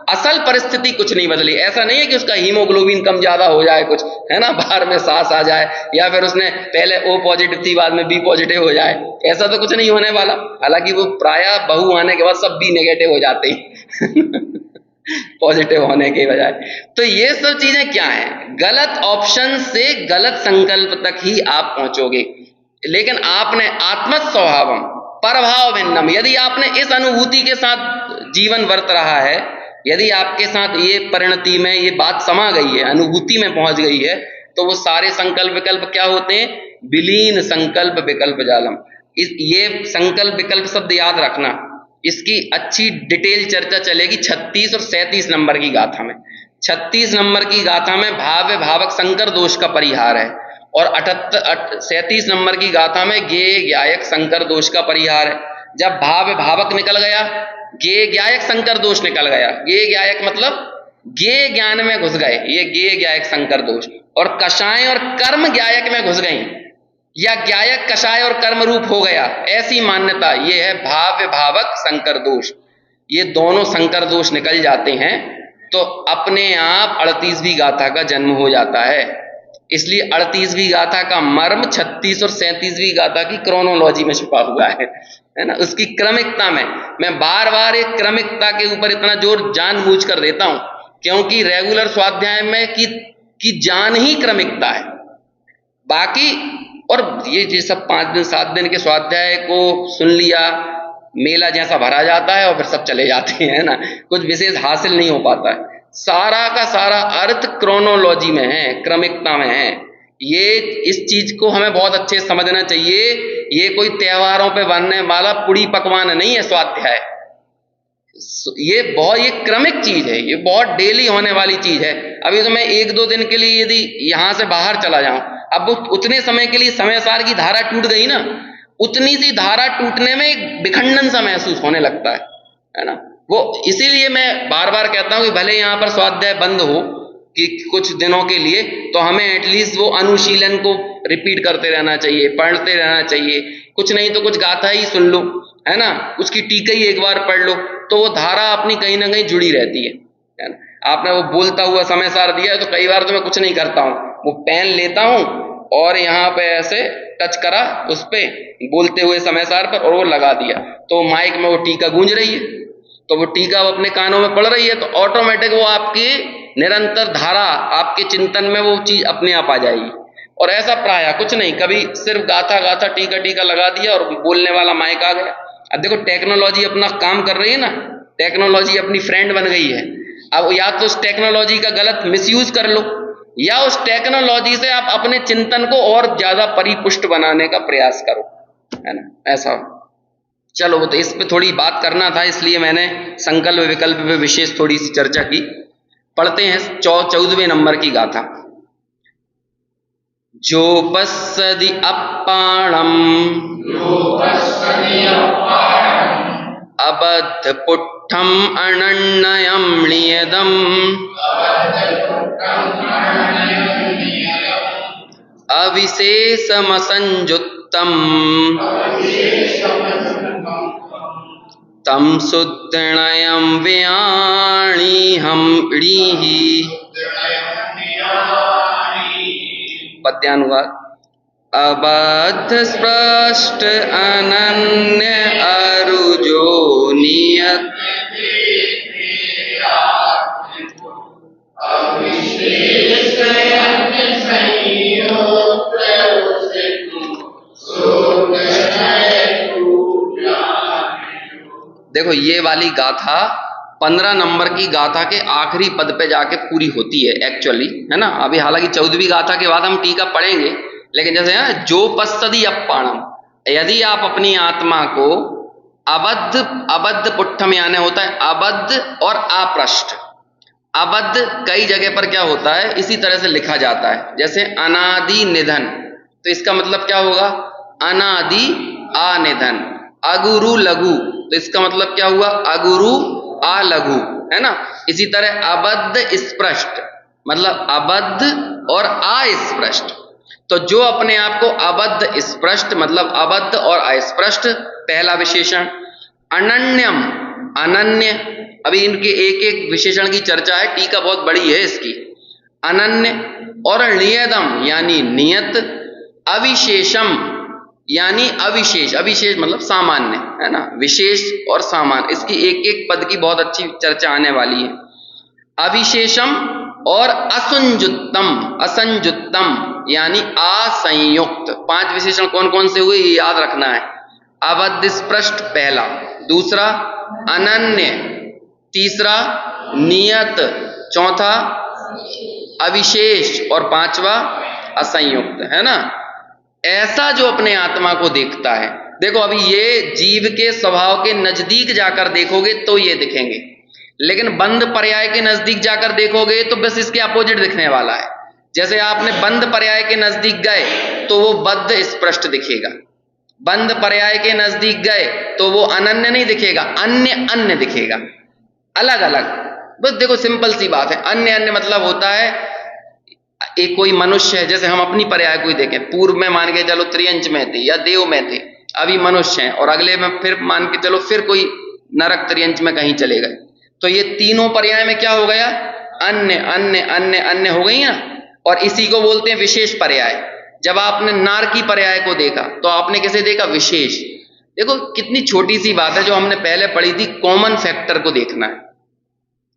असल परिस्थिति कुछ नहीं बदली। ऐसा नहीं है कि उसका हीमोग्लोबिन कम ज्यादा हो जाए कुछ, है ना, बाहर में सास आ जाए, या फिर उसने पहले O पॉजिटिव थी बाद में B पॉजिटिव हो जाए, ऐसा तो कुछ नहीं होने वाला। हालांकि वो प्रायः बहू आने के बाद सब B नेगेटिव हो जाते हैं पॉजिटिव होने के बजाय। तो ये सब चीजें क्या है? गलत ऑप्शन से गलत संकल्प तक ही आप पहुंचोगे। लेकिन आपने आत्मत स्वभावम परभाव भिन्नम, यदि आपने इस अनुभूति के साथ जीवन वर्त रहा है यदि आपके साथ ये परिणति में ये बात समा गई है, अनुभूति में पहुंच गई है, तो वो सारे संकल्प विकल्प क्या होते हैं? विलीन संकल्प विकल्प जालम। ये संकल्प विकल्प शब्द याद रखना, इसकी अच्छी डिटेल चर्चा चलेगी 36 और 37 नंबर की गाथा में। 36 नंबर की गाथा में भाव्य भावक संकर दोष का परिहार है, और 37 नंबर की गाथा में ज्ञेय ज्ञायक संकर दोष का परिहार है। जब भाव्य भावक निकल गया, ज्ञेय ज्ञायक संकर दोष निकल गया। ज्ञेय ज्ञायक मतलब ज्ञेय ज्ञान में घुस गए, ये ज्ञेय ज्ञायक संकर दोष, और कषाय और कर्म ज्ञायक में घुस गई, या ज्ञायक कषाय और कर्म रूप हो गया, ऐसी मान्यता ये है भाव्य भावक संकर दोष। ये दोनों संकर दोष निकल जाते हैं तो अपने आप 38वीं गाथा का जन्म हो जाता है। इसलिए 38वीं गाथा का मर्म 36 और 37वीं गाथा की क्रोनोलॉजी में छुपा हुआ है ना, उसकी क्रमिकता में। मैं बार बार एक क्रमिकता के ऊपर इतना जोर जानबूझ कर देता हूं, क्योंकि रेगुलर स्वाध्याय में की जान ही क्रमिकता है। बाकी और ये सब 5 दिन 7 दिन के स्वाध्याय को सुन लिया, मेला जैसा भरा जाता है और फिर सब चले जाते हैं ना, कुछ विशेष हासिल नहीं हो पाता है। सारा का सारा अर्थ क्रोनोलॉजी में है, क्रमिकता में है। ये इस चीज को हमें बहुत अच्छे से समझना चाहिए। ये कोई त्योहारों पे बनने वाला पुड़ी पकवान नहीं है स्वाध्याय, ये क्रमिक चीज है, ये बहुत डेली होने वाली चीज है। अभी तो मैं 1-2 दिन के लिए यदि यहां से बाहर चला जाऊं, अब उतने समय के लिए समय सार की धारा टूट गई ना, उतनी सी धारा टूटने में एक विखंडन सा महसूस होने लगता है ना। वो इसीलिए मैं बार बार कहता हूं कि भले यहां पर स्वाध्याय बंद हो कि कुछ दिनों के लिए, तो हमें एटलीस्ट वो अनुशीलन को रिपीट करते रहना चाहिए, पढ़ते रहना चाहिए। कुछ नहीं तो कुछ गाथा ही सुन लो, है ना, उसकी टीका ही एक बार पढ़ लो, तो वो धारा अपनी कहीं ना कहीं जुड़ी रहती है ना। आपने वो बोलता हुआ समय सार दिया है, तो कई बार तो मैं कुछ नहीं करता हूं, वो पेन लेता हूं और यहाँ पे ऐसे टच करा उस पे बोलते हुए समय सार पर, और वो लगा दिया, तो माइक में वो टीका गूंज रही है, तो वो टीका वो अपने कानों में पड़ रही है, तो ऑटोमेटिक वो आपकी निरंतर धारा, आपके चिंतन में वो चीज अपने आप आ जाएगी। और ऐसा प्राय कुछ नहीं, कभी सिर्फ गाथा गाथा टीका टीका लगा दिया और बोलने वाला माइक आ गया। अब देखो टेक्नोलॉजी अपना काम कर रही है ना, टेक्नोलॉजी अपनी फ्रेंड बन गई है। अब या तो उस टेक्नोलॉजी का गलत मिसयूज कर लो, या उस टेक्नोलॉजी से आप अपने चिंतन को और ज्यादा परिपुष्ट बनाने का प्रयास करो, है ना, ऐसा। चलो, वो तो इस पे थोड़ी बात करना था, इसलिए मैंने संकल्प विकल्प पे विशेष थोड़ी सी चर्चा की। पढ़ते हैं 14वें नंबर की गाथा। जो पश्यति अप्पाणम अबद्ध पुट्ठम अनन्यम नियदम अविशेषमसंजुत्तम तम सुदृणयं व्याणीहं णीहि। पद्यानुवाद। अबद्ध स्पष्ट अनन्य अरुजो नियत देखो, ये वाली गाथा 15 नंबर की गाथा के आखिरी पद पे जाके पूरी होती है एक्चुअली, है ना। अभी हालांकि 14वीं गाथा के बाद हम टीका पढ़ेंगे, लेकिन जैसे है जो पश्यति अप्पाणम, यदि आप अपनी आत्मा को अबद्ध पुट्ठम यानी होता है अबद्ध और अपृष्ठ। अबद्ध कई जगह पर क्या होता है, इसी तरह से लिखा जाता है, जैसे अनादि निधन, तो इसका मतलब क्या होगा, अनादि अनिधन। अगुरु लघु, तो इसका मतलब क्या हुआ, अगुरु अलघु, है ना। इसी तरह अबद्ध स्पृष्ट, मतलब अबद्ध और अस्पृष्ट। तो जो अपने आप को अबद्ध स्पृष्ट मतलब अबद्ध और अस्पृष्ट, पहला विशेषण। अनन्यम, अनन्य, अभी इनके एक एक विशेषण की चर्चा है, टीका बहुत बड़ी है इसकी। अनन्य और नियतम यानी नियत, अविशेषम यानी अविशेष, अविशेष मतलब सामान्य, है ना, विशेष और सामान्य, इसकी एक एक पद की बहुत अच्छी चर्चा आने वाली है। अविशेषम और असंजुत्तम, असंजुत्तम यानी असंयुक्त। 5 विशेषण कौन कौन से हुए ये याद रखना है। अबद्ध स्पृष्ट पहला, दूसरा अनन्य, तीसरा नियत, चौथा अविशेष और पांचवा असंयुक्त, है ना। ऐसा जो अपने आत्मा को देखता है, देखो अभी ये जीव के स्वभाव के नजदीक जाकर देखोगे तो ये दिखेंगे, लेकिन बंद पर्याय के नजदीक जाकर देखोगे तो बस इसके अपोजिट दिखने वाला है। जैसे आपने बंद पर्याय के नजदीक गए तो वो बद्ध स्पष्ट दिखेगा, बंद पर्याय के नजदीक गए तो वो अनन्य नहीं दिखेगा, अन्य अन्य दिखेगा, अलग अलग। बस देखो सिंपल सी बात है, अन्य अन्य मतलब होता है एक कोई मनुष्य है, जैसे हम अपनी पर्याय को ही देखें, पूर्व में मान के चलो त्रियंच में थे या देव में थे, अभी मनुष्य हैं, और अगले में फिर मान के चलो फिर कोई नरक त्रियंच में कहीं चले गए, तो ये तीनों पर्याय में क्या हो गया, अन्य अन्य अन्य अन्य हो गई ना। और इसी को बोलते हैं विशेष पर्याय। जब आपने नारकी पर्याय को देखा तो आपने किसे देखा, विशेष। देखो कितनी छोटी सी बात है जो हमने पहले पढ़ी थी, कॉमन फैक्टर को देखना है।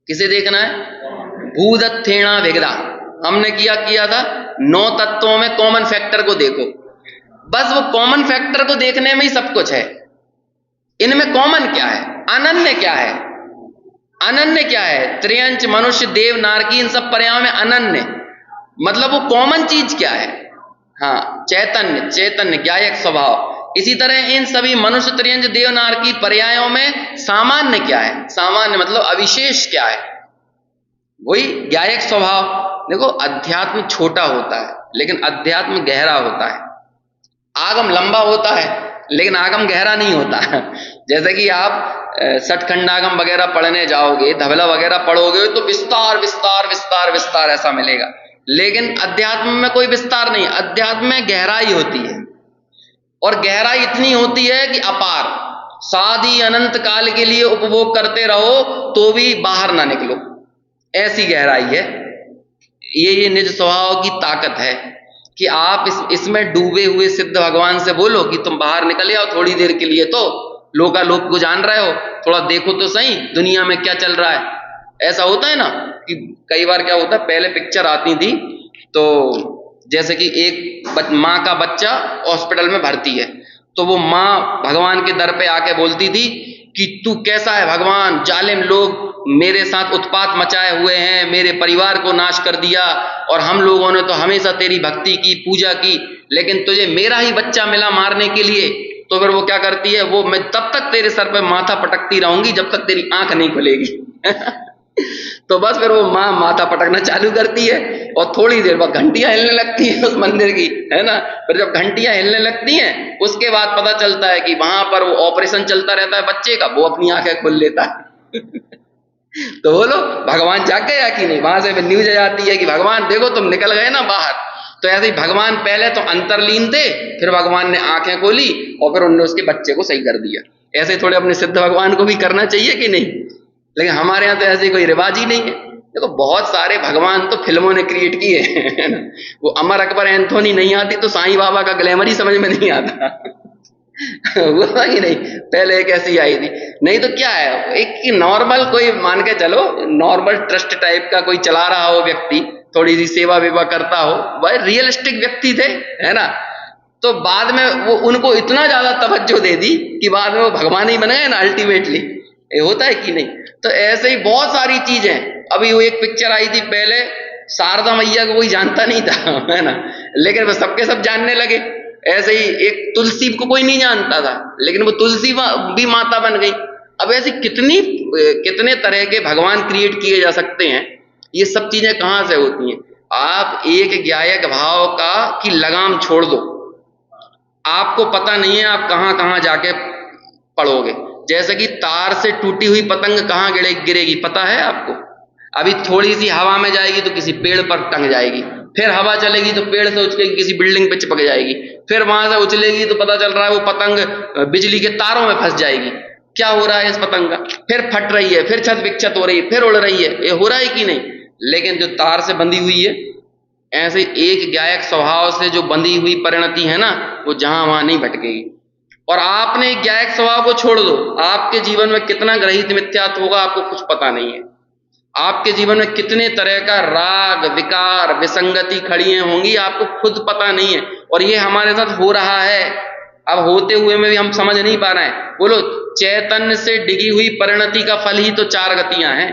किसे देखना है, भूदत्थेना विगदा, हमने किया था 9 तत्वों में कॉमन फैक्टर को देखो। बस वो कॉमन फैक्टर को देखने में ही सब कुछ है। इनमें कॉमन क्या है, अनन्य क्या है, अनन्य क्या है, त्रियंच मनुष्य देव नारकी इन सब पर्यायों में अनन्य मतलब वो कॉमन चीज क्या है, हाँ चैतन्य, चैतन्य ज्ञायक स्वभाव। इसी तरह इन सभी मनुष्य त्रियंच देव नारकी पर्यायों में सामान्य क्या है, सामान्य मतलब अविशेष क्या है, वही ज्ञायक स्वभाव। देखो अध्यात्म छोटा होता है लेकिन अध्यात्म गहरा होता है, आगम लंबा होता है लेकिन आगम गहरा नहीं होता। जैसे कि आप सठखंडागम वगैरह पढ़ने जाओगे, धवला वगैरह पढ़ोगे तो विस्तार विस्तार विस्तार विस्तार ऐसा मिलेगा, लेकिन अध्यात्म में कोई विस्तार नहीं, अध्यात्म में गहराई होती है, और गहराई इतनी होती है कि अपार, सादी अनंत काल के लिए उपभोग करते रहो तो भी बाहर ना निकलो, ऐसी गहराई है। ये निज स्वभाव की ताकत है कि आप इसमें डूबे हुए सिद्ध भगवान से बोलो कि तुम बाहर निकल आओ थोड़ी देर के लिए, तो लोकालोक को जान रहे हो, थोड़ा देखो तो सही दुनिया में क्या चल रहा है। ऐसा होता है ना कि कई बार क्या होता है, पहले पिक्चर आती थी तो जैसे कि एक माँ का बच्चा हॉस्पिटल में भर्ती है, तो वो माँ भगवान के दर पे आके बोलती थी कि तू कैसा है भगवान, जालिम लोग मेरे साथ उत्पात मचाए हुए हैं, मेरे परिवार को नाश कर दिया, और हम लोगों ने तो हमेशा तेरी भक्ति की, पूजा की, लेकिन तुझे मेरा ही बच्चा मिला मारने के लिए। तो फिर वो क्या करती है, वो मैं तब तक तेरे सर पे माथा पटकती रहूंगी जब तक तेरी आंख नहीं खुलेगी। तो बस फिर वो माँ माथा पटकना चालू करती है, और थोड़ी देर बाद घंटियां हिलने लगती हैं उस मंदिर की, है ना। फिर जब घंटियां हिलने लगती हैं उसके बाद पता चलता है कि वहां पर वो ऑपरेशन चलता रहता है बच्चे का, वो अपनी आंखें खोल लेता है। तो बोलो भगवान जाग गया कि नहीं, वहां से न्यूज आ जाती है कि भगवान देखो तुम निकल गए ना बाहर। तो ऐसे ही भगवान पहले तो अंतर्लीन थे, फिर भगवान ने आंखें खोली और फिर उन्होंने उसके बच्चे को सही कर दिया। ऐसे थोड़े अपने सिद्ध भगवान को भी करना चाहिए कि नहीं, लेकिन हमारे यहाँ तो ऐसे कोई रिवाज ही नहीं है। देखो बहुत सारे भगवान तो फिल्मों ने क्रिएट किए हैं। वो अमर अकबर एंथोनी नहीं आती तो साईं बाबा का ग्लैमर ही समझ में नहीं आता। वो ही नहीं, पहले एक ऐसी आई थी, नहीं तो क्या है, एक नॉर्मल कोई मान के चलो नॉर्मल ट्रस्ट टाइप का कोई चला रहा हो व्यक्ति, थोड़ी सी सेवा वेवा करता हो, वह रियलिस्टिक व्यक्ति थे, है ना। तो बाद में वो उनको इतना ज्यादा तवज्जो दे दी कि बाद में वो भगवान ही बन गए ना अल्टीमेटली। ये होता है कि नहीं। तो ऐसे ही बहुत सारी चीजें, अभी वो एक पिक्चर आई थी पहले, शारदा मैया को कोई जानता नहीं था, है ना, लेकिन वो सबके सब जानने लगे। ऐसे ही एक तुलसी को कोई नहीं जानता था, लेकिन वो तुलसी भी माता बन गई। अब ऐसी कितने तरह के भगवान क्रिएट किए जा सकते हैं। ये सब चीजें कहां से होती हैं, आप एक ज्ञायक भाव का की लगाम छोड़ दो, आपको पता नहीं है आप कहां कहां जाके पड़ोगे। जैसे कि तार से टूटी हुई पतंग कहां गिरेगी पता है आपको, अभी थोड़ी सी हवा में जाएगी तो किसी पेड़ पर टंग जाएगी, फिर हवा चलेगी तो पेड़ से उछल के किसी बिल्डिंग पे चिपक जाएगी, फिर वहां से उछलेगी तो पता चल रहा है वो पतंग बिजली के तारों में फंस जाएगी। क्या हो रहा है इस पतंग का, फिर फट रही है, फिर छत विक्षत हो रही है, फिर उड़ रही है, ये हो रहा है कि नहीं। लेकिन जो तार से बंधी हुई है, ऐसे एक ज्ञायक स्वभाव से जो बंधी हुई परिणति है ना, वो जहां वहां नहीं भटकेगी। और आपने एक ज्ञायक स्वभाव को छोड़ दो, आपके जीवन में कितना ग्रहित मिथ्यात्व होगा आपको कुछ पता नहीं है। आपके जीवन में कितने तरह का राग विकार विसंगति खड़ी होंगी आपको खुद पता नहीं है, और ये हमारे साथ हो रहा है। अब होते हुए में भी हम समझ नहीं पा रहे हैं। बोलो, चैतन्य से डिगी हुई परिणति का फल ही तो चार गतियां हैं।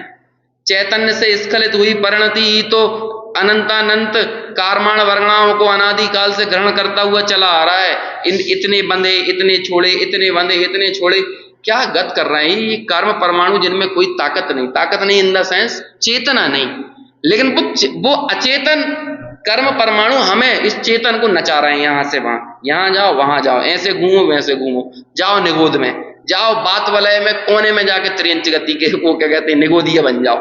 चैतन्य से स्खलित हुई परिणति ही तो अनंतानंत कारमाण वर्णाओं को अनादि काल से ग्रहण करता हुआ चला आ रहा है। इतने बंधे, इतने छोड़े, इतने बंधे, इतने छोड़े, क्या गत कर रहे हैं ये कर्म परमाणु, जिनमें कोई ताकत नहीं इन द सेंस चेतना नहीं, लेकिन वो अचेतन कर्म परमाणु हमें इस चेतन को नचा रहे हैं। यहां से वहां, यहां जाओ वहां जाओ, ऐसे घूमो वैसे घूमो, जाओ निगोद में जाओ, बात वलय में कोने में जाके त्रियंच गति के वो क्या कहते हैं निगोदीय बन जाओ।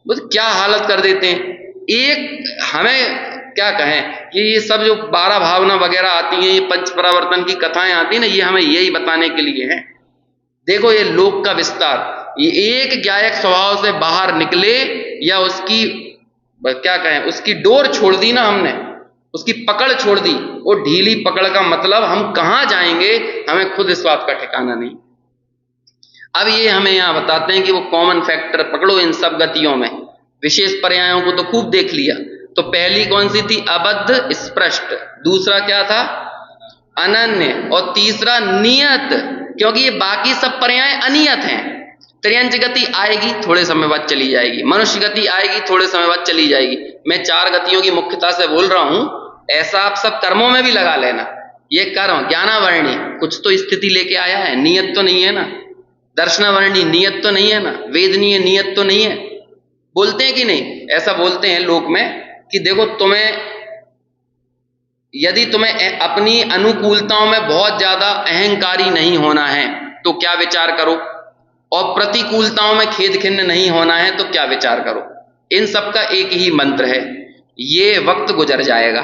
बस क्या हालत कर देते हैं। एक हमें क्या कहें कि ये सब जो 12 भावना वगैरह आती हैं, ये पंच परावर्तन की कथाएं आती हैं ना, ये हमें यही बताने के लिए है। देखो ये लोक का विस्तार, ये एक ज्ञायक स्वभाव से बाहर निकले या उसकी क्या कहें उसकी डोर छोड़ दी ना हमने, उसकी पकड़ छोड़ दी, वो ढीली पकड़ का मतलब हम कहां जाएंगे हमें खुद इस बात का ठिकाना नहीं। अब ये हमें यहां बताते हैं कि वो कॉमन फैक्टर पकड़ो इन सब गतियों में। विशेष पर्यायों को तो खूब देख लिया। तो पहली कौन सी थी? अबद्ध स्पृष्ट। दूसरा क्या था? अनन्य। और तीसरा नियत, क्योंकि ये बाकी सब पर्याय अनियत हैं। त्रियंच गति आएगी, थोड़े समय बाद चली जाएगी। मनुष्य गति आएगी, थोड़े समय बाद चली जाएगी। मैं चार गतियों की मुख्यता से बोल रहा हूं, ऐसा आप सब कर्मों में भी लगा लेना। ये कर्म ज्ञानावर्णी कुछ तो स्थिति लेके आया है, नियत तो नहीं है ना। दर्शनावर्णी नियत तो नहीं है ना। वेदनीय नियत तो नहीं है। बोलते हैं कि नहीं? ऐसा बोलते हैं लोक में कि देखो यदि तुम्हें अपनी अनुकूलताओं में बहुत ज्यादा अहंकारी नहीं होना है तो क्या विचार करो, और प्रतिकूलताओं में खेद खिन्न नहीं होना है तो क्या विचार करो। इन सब का एक ही मंत्र है, ये वक्त गुजर जाएगा,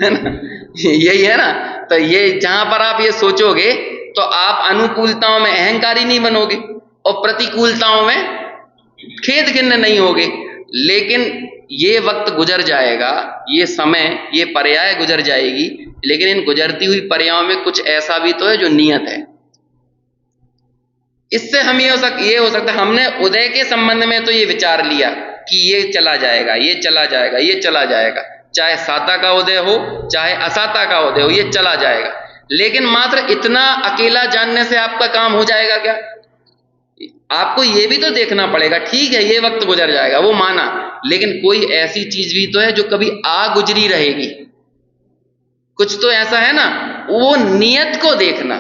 है ना। यही है ना। तो ये जहां पर आप ये सोचोगे तो आप अनुकूलताओं में अहंकारी नहीं बनोगे और प्रतिकूलताओं में खेद खिन्न नहीं होगे। लेकिन ये वक्त गुजर जाएगा, ये समय, ये पर्याय गुजर जाएगी, लेकिन इन गुजरती हुई पर्यायों में कुछ ऐसा भी तो है जो नियत है। इससे हम ये हो सकता है हमने उदय के संबंध में तो ये विचार लिया कि ये चला जाएगा, ये चला जाएगा, ये चला जाएगा, चाहे साता का उदय हो चाहे असाता का उदय हो, ये चला जाएगा। लेकिन मात्र इतना अकेला जानने से आपका काम हो जाएगा क्या? आपको ये भी तो देखना पड़ेगा। ठीक है, ये वक्त गुजर जाएगा, वो माना, लेकिन कोई ऐसी चीज भी तो है जो कभी आ गुजरी रहेगी। कुछ तो ऐसा है ना, वो नियत को देखना।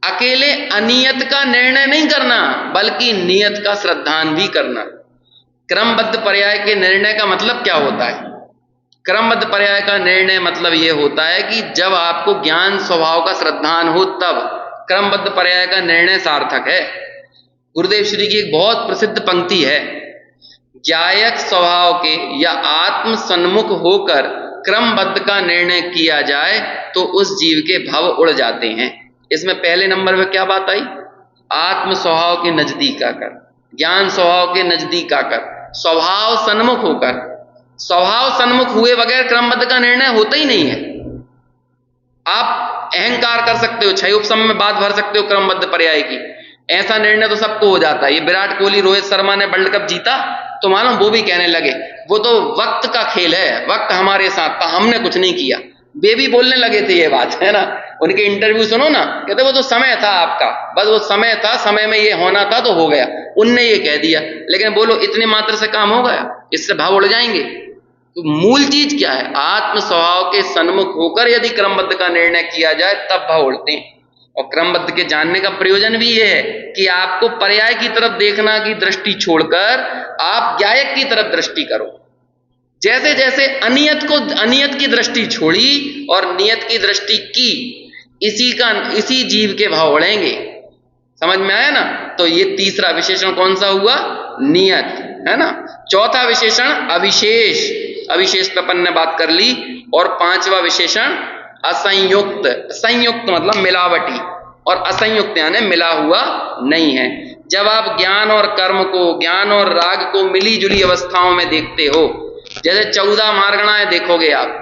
अकेले अनियत का निर्णय नहीं करना, बल्कि नियत का श्रद्धान भी करना। क्रमबद्ध पर्याय के निर्णय का मतलब क्या होता है? क्रमबद्ध पर्याय का निर्णय मतलब यह होता है कि जब आपको ज्ञान स्वभाव का श्रद्धान हो तब क्रमबद्ध पर्याय का निर्णय सार्थक है। गुरुदेव श्री की एक बहुत प्रसिद्ध पंक्ति है, ज्ञायक स्वभाव के या आत्म सन्मुख होकर क्रमबद्ध का निर्णय किया जाए तो उस जीव के भव उड़ जाते हैं। इसमें पहले नंबर पे क्या बात आई? आत्म स्वभाव के नजदीक आकर, ज्ञान स्वभाव के नजदीक आकर, स्वभाव सन्मुख होकर। स्वभाव सन्मुख हुए बगैर क्रमबद्ध का निर्णय होता ही नहीं है। आप अहंकार कर सकते हो, छह उपसम में बात भर सकते हो क्रमबद्ध पर्याय की, ऐसा निर्णय तो सबको हो जाता है। ये विराट कोहली, रोहित शर्मा ने वर्ल्ड कप जीता तो मालूम वो भी कहने लगे वो तो वक्त का खेल है, वक्त हमारे साथ था, हमने कुछ नहीं किया। वे भी बोलने लगे थे ये बात, है ना। उनके इंटरव्यू सुनो ना, कहते वो तो समय था आपका, बस वो समय था, समय में ये होना था तो हो गया, उनने ये कह दिया। लेकिन बोलो इतने मात्र से काम हो गया? इससे भाव उड़ जाएंगे। तो मूल चीज क्या है? आत्म स्वभाव के सन्मुख होकर यदि क्रमबद्ध का निर्णय किया जाए तब भाव उड़ते हैं। और क्रमबद्ध के जानने का प्रयोजन भी यह है कि आपको पर्याय की तरफ देखना की दृष्टि छोड़कर आप ज्ञायक की तरफ दृष्टि करो। जैसे जैसे अनियत की दृष्टि छोड़ी और नियत की दृष्टि की, इसी जीव के भाव बढ़ेंगे। समझ में आया ना। तो ये तीसरा विशेषण कौन सा हुआ? नियत, है ना। चौथा विशेषण अविशेष, अविशेष पे अपन ने बात कर ली। और पांचवा विशेषण असंयुक्त। संयुक्त मतलब मिलावटी, और असंयुक्त यानी मिला हुआ नहीं है। जब आप ज्ञान और कर्म को, ज्ञान और राग को मिली जुली अवस्थाओं में देखते हो, जैसे 14 मार्गणाएं देखोगे आप,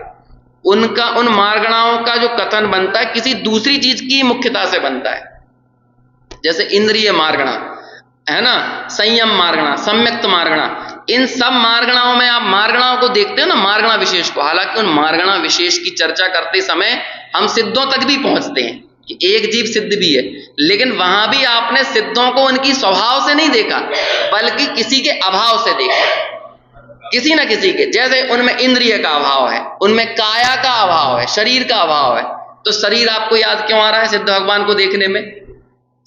उन मार्गणाओं का जो कथन बनता है किसी दूसरी चीज की मुख्यता से बनता है। जैसे इंद्रिय मार्गणा, है ना, संयम मार्गणा, सम्यक्त मार्गणा, इन सब मार्गणाओं में आप मार्गणाओं को देखते हो ना, मार्गणा विशेष को। हालांकि उन मार्गणा विशेष की चर्चा करते समय हम सिद्धों तक भी पहुंचते हैं, कि एक जीव सिद्ध भी है, लेकिन वहां भी आपने सिद्धों को उनकी स्वभाव से नहीं देखा, बल्कि किसी के अभाव से देखा, किसी न किसी के। जैसे उनमें इंद्रिय का अभाव है, उनमें काया का अभाव है, शरीर का अभाव है, तो शरीर आपको याद क्यों आ रहा है सिद्ध भगवान को देखने में?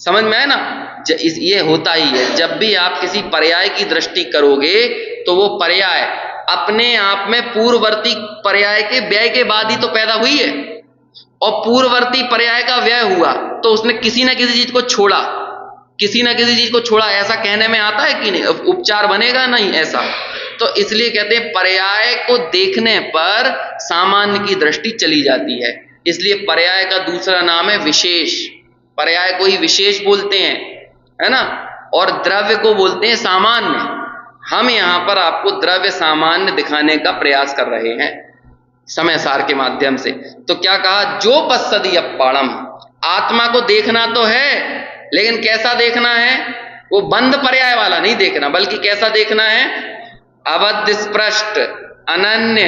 समझ में आए ना? ये होता ही है, जब भी आप किसी पर्याय की दृष्टि करोगे तो वो पर्याय अपने आप में पूर्ववर्ती पर्याय के व्यय के बाद ही तो पैदा हुई है, और पूर्ववर्ती पर्याय का व्यय हुआ तो उसने किसी न किसी चीज को छोड़ा, किसी न किसी चीज को छोड़ा। ऐसा कहने में आता है कि नहीं? उपचार बनेगा नहीं ऐसा। तो इसलिए कहते हैं पर्याय को देखने पर सामान्य की दृष्टि चली जाती है, इसलिए पर्याय का दूसरा नाम है विशेष। पर्याय को ही विशेष बोलते हैं, है ना, और द्रव्य को बोलते हैं सामान्य। हम यहां पर आपको द्रव्य सामान्य दिखाने का प्रयास कर रहे हैं समय सार के माध्यम से। तो क्या कहा? जो पश्यति अप्पाणम, आत्मा को देखना तो है, लेकिन कैसा देखना है? वो बंद पर्याय वाला नहीं देखना, बल्कि कैसा देखना है? अबद्ध स्पृष्ट, अनन्य,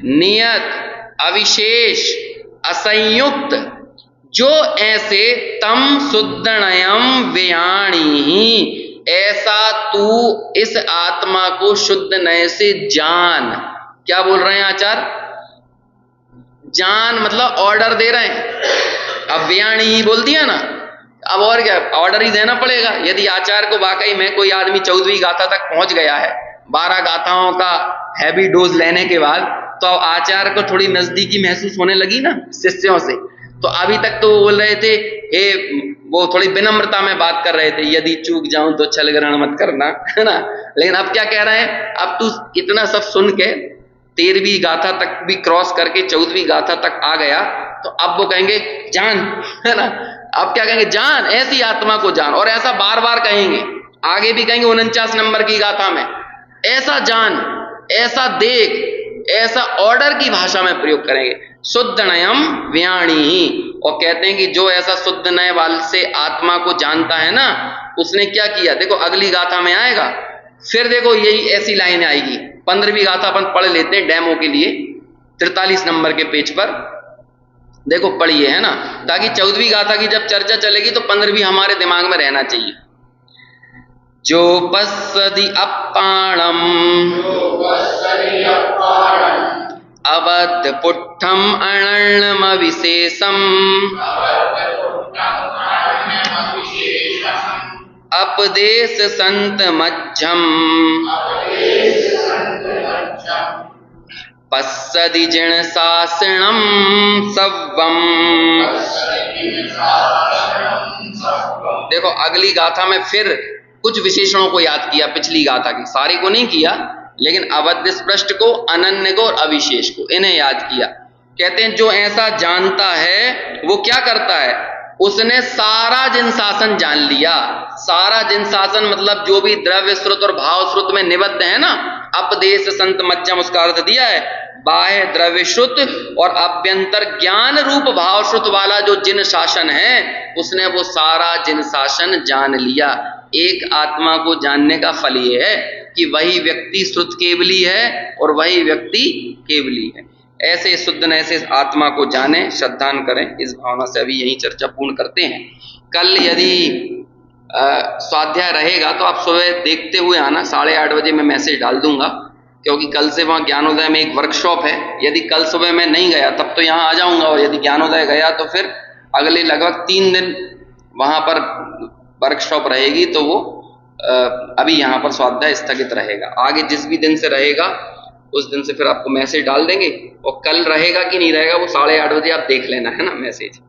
नियत, अविशेष, असंयुक्त, जो ऐसे तम शुद्धनयम व्याणी, ऐसा तू इस आत्मा को शुद्ध नय से जान। क्या बोल रहे हैं आचार्य? जान मतलब ऑर्डर दे रहे हैं। अब व्याणी ही बोल दिया ना, अब और क्या, ऑर्डर ही देना पड़ेगा। यदि आचार्य को वाकई में कोई आदमी 14वीं गाथा तक पहुंच गया है 12 गाथाओं का हैवी डोज लेने के बाद, तो अब आचार्य को थोड़ी नजदीकी महसूस होने लगी ना शिष्यों से। तो अभी तक तो वो बोल रहे थे, वो थोड़ी विनम्रता में बात कर रहे थे, यदि चूक जाऊं तो छल ग्रहण मत करना, है ना। लेकिन अब क्या कह रहे हैं? अब तू इतना सब सुन के 13वीं गाथा तक भी क्रॉस करके 14वीं गाथा तक आ गया, तो अब वो कहेंगे जान, है ना। अब क्या कहेंगे? जान, ऐसी आत्मा को जान। और ऐसा बार बार कहेंगे, आगे भी कहेंगे 49 नंबर की गाथा में, ऐसा जान, ऐसा देख, ऐसा ऑर्डर की भाषा में प्रयोग करेंगे। शुद्ध नयम व्याणी, और कहते हैं कि जो ऐसा शुद्ध नय वाल से आत्मा को जानता है ना, उसने क्या किया? देखो अगली गाथा में आएगा, फिर देखो यही ऐसी लाइन आएगी। 15वीं गाथा अपन पढ़ लेते हैं डेमो के लिए, 43 नंबर के पेज पर देखो पढ़िए, है ना, ताकि 14वीं गाथा की जब चर्चा चलेगी तो 15वीं हमारे दिमाग में रहना चाहिए। जो पश्यति अप्पाणम अबद्ध पुट्ठम अनर्णम विशेषम अपदेश संत मज्जम पश्यति जिण शासनम सव्वम। देखो अगली गाथा में फिर कुछ विशेषणों को याद किया, पिछली गाथा की सारी को नहीं किया, लेकिन अबद्ध स्पृष्ट को, अनन्य को और अविशेष को, इन्हें याद किया। कहते हैं जो ऐसा जानता है वो क्या करता है? उसने सारा जिन शासन जान लिया। सारा जिन शासन मतलब जो भी द्रव्य श्रुत और भाव श्रुत में निबद्ध है ना, अपदेश संत मज्जम उसका अर्थ दिया है। बाह्य द्रव्य श्रुत और अभ्यंतर ज्ञान रूप भाव श्रुत वाला जो जिन शासन है, उसने वो सारा जिन शासन जान लिया। एक आत्मा को जानने का फल ये है कि वही व्यक्ति श्रुत केवली है और वही व्यक्ति केवली है। ऐसे शुद्ध न ऐसे आत्मा को जाने, श्रद्धान करें। इस भावना से अभी यही चर्चा पूर्ण करते हैं। कल यदि स्वाध्याय रहेगा तो आप सुबह देखते हुए आना, 8:30 बजे मैं मैसेज डाल दूंगा, क्योंकि कल से वहाँ ज्ञानोदय में एक वर्कशॉप है। यदि कल सुबह मैं नहीं गया तब तो यहाँ आ जाऊंगा, और यदि ज्ञानोदय गया तो फिर अगले लगभग 3 दिन वहाँ पर वर्कशॉप रहेगी, तो वो अभी यहाँ पर स्वाध्याय स्थगित रहेगा। आगे जिस भी दिन से रहेगा उस दिन से फिर आपको मैसेज डाल देंगे, और कल रहेगा कि नहीं रहेगा वो 8:30 बजे आप देख लेना, है ना, मैसेज।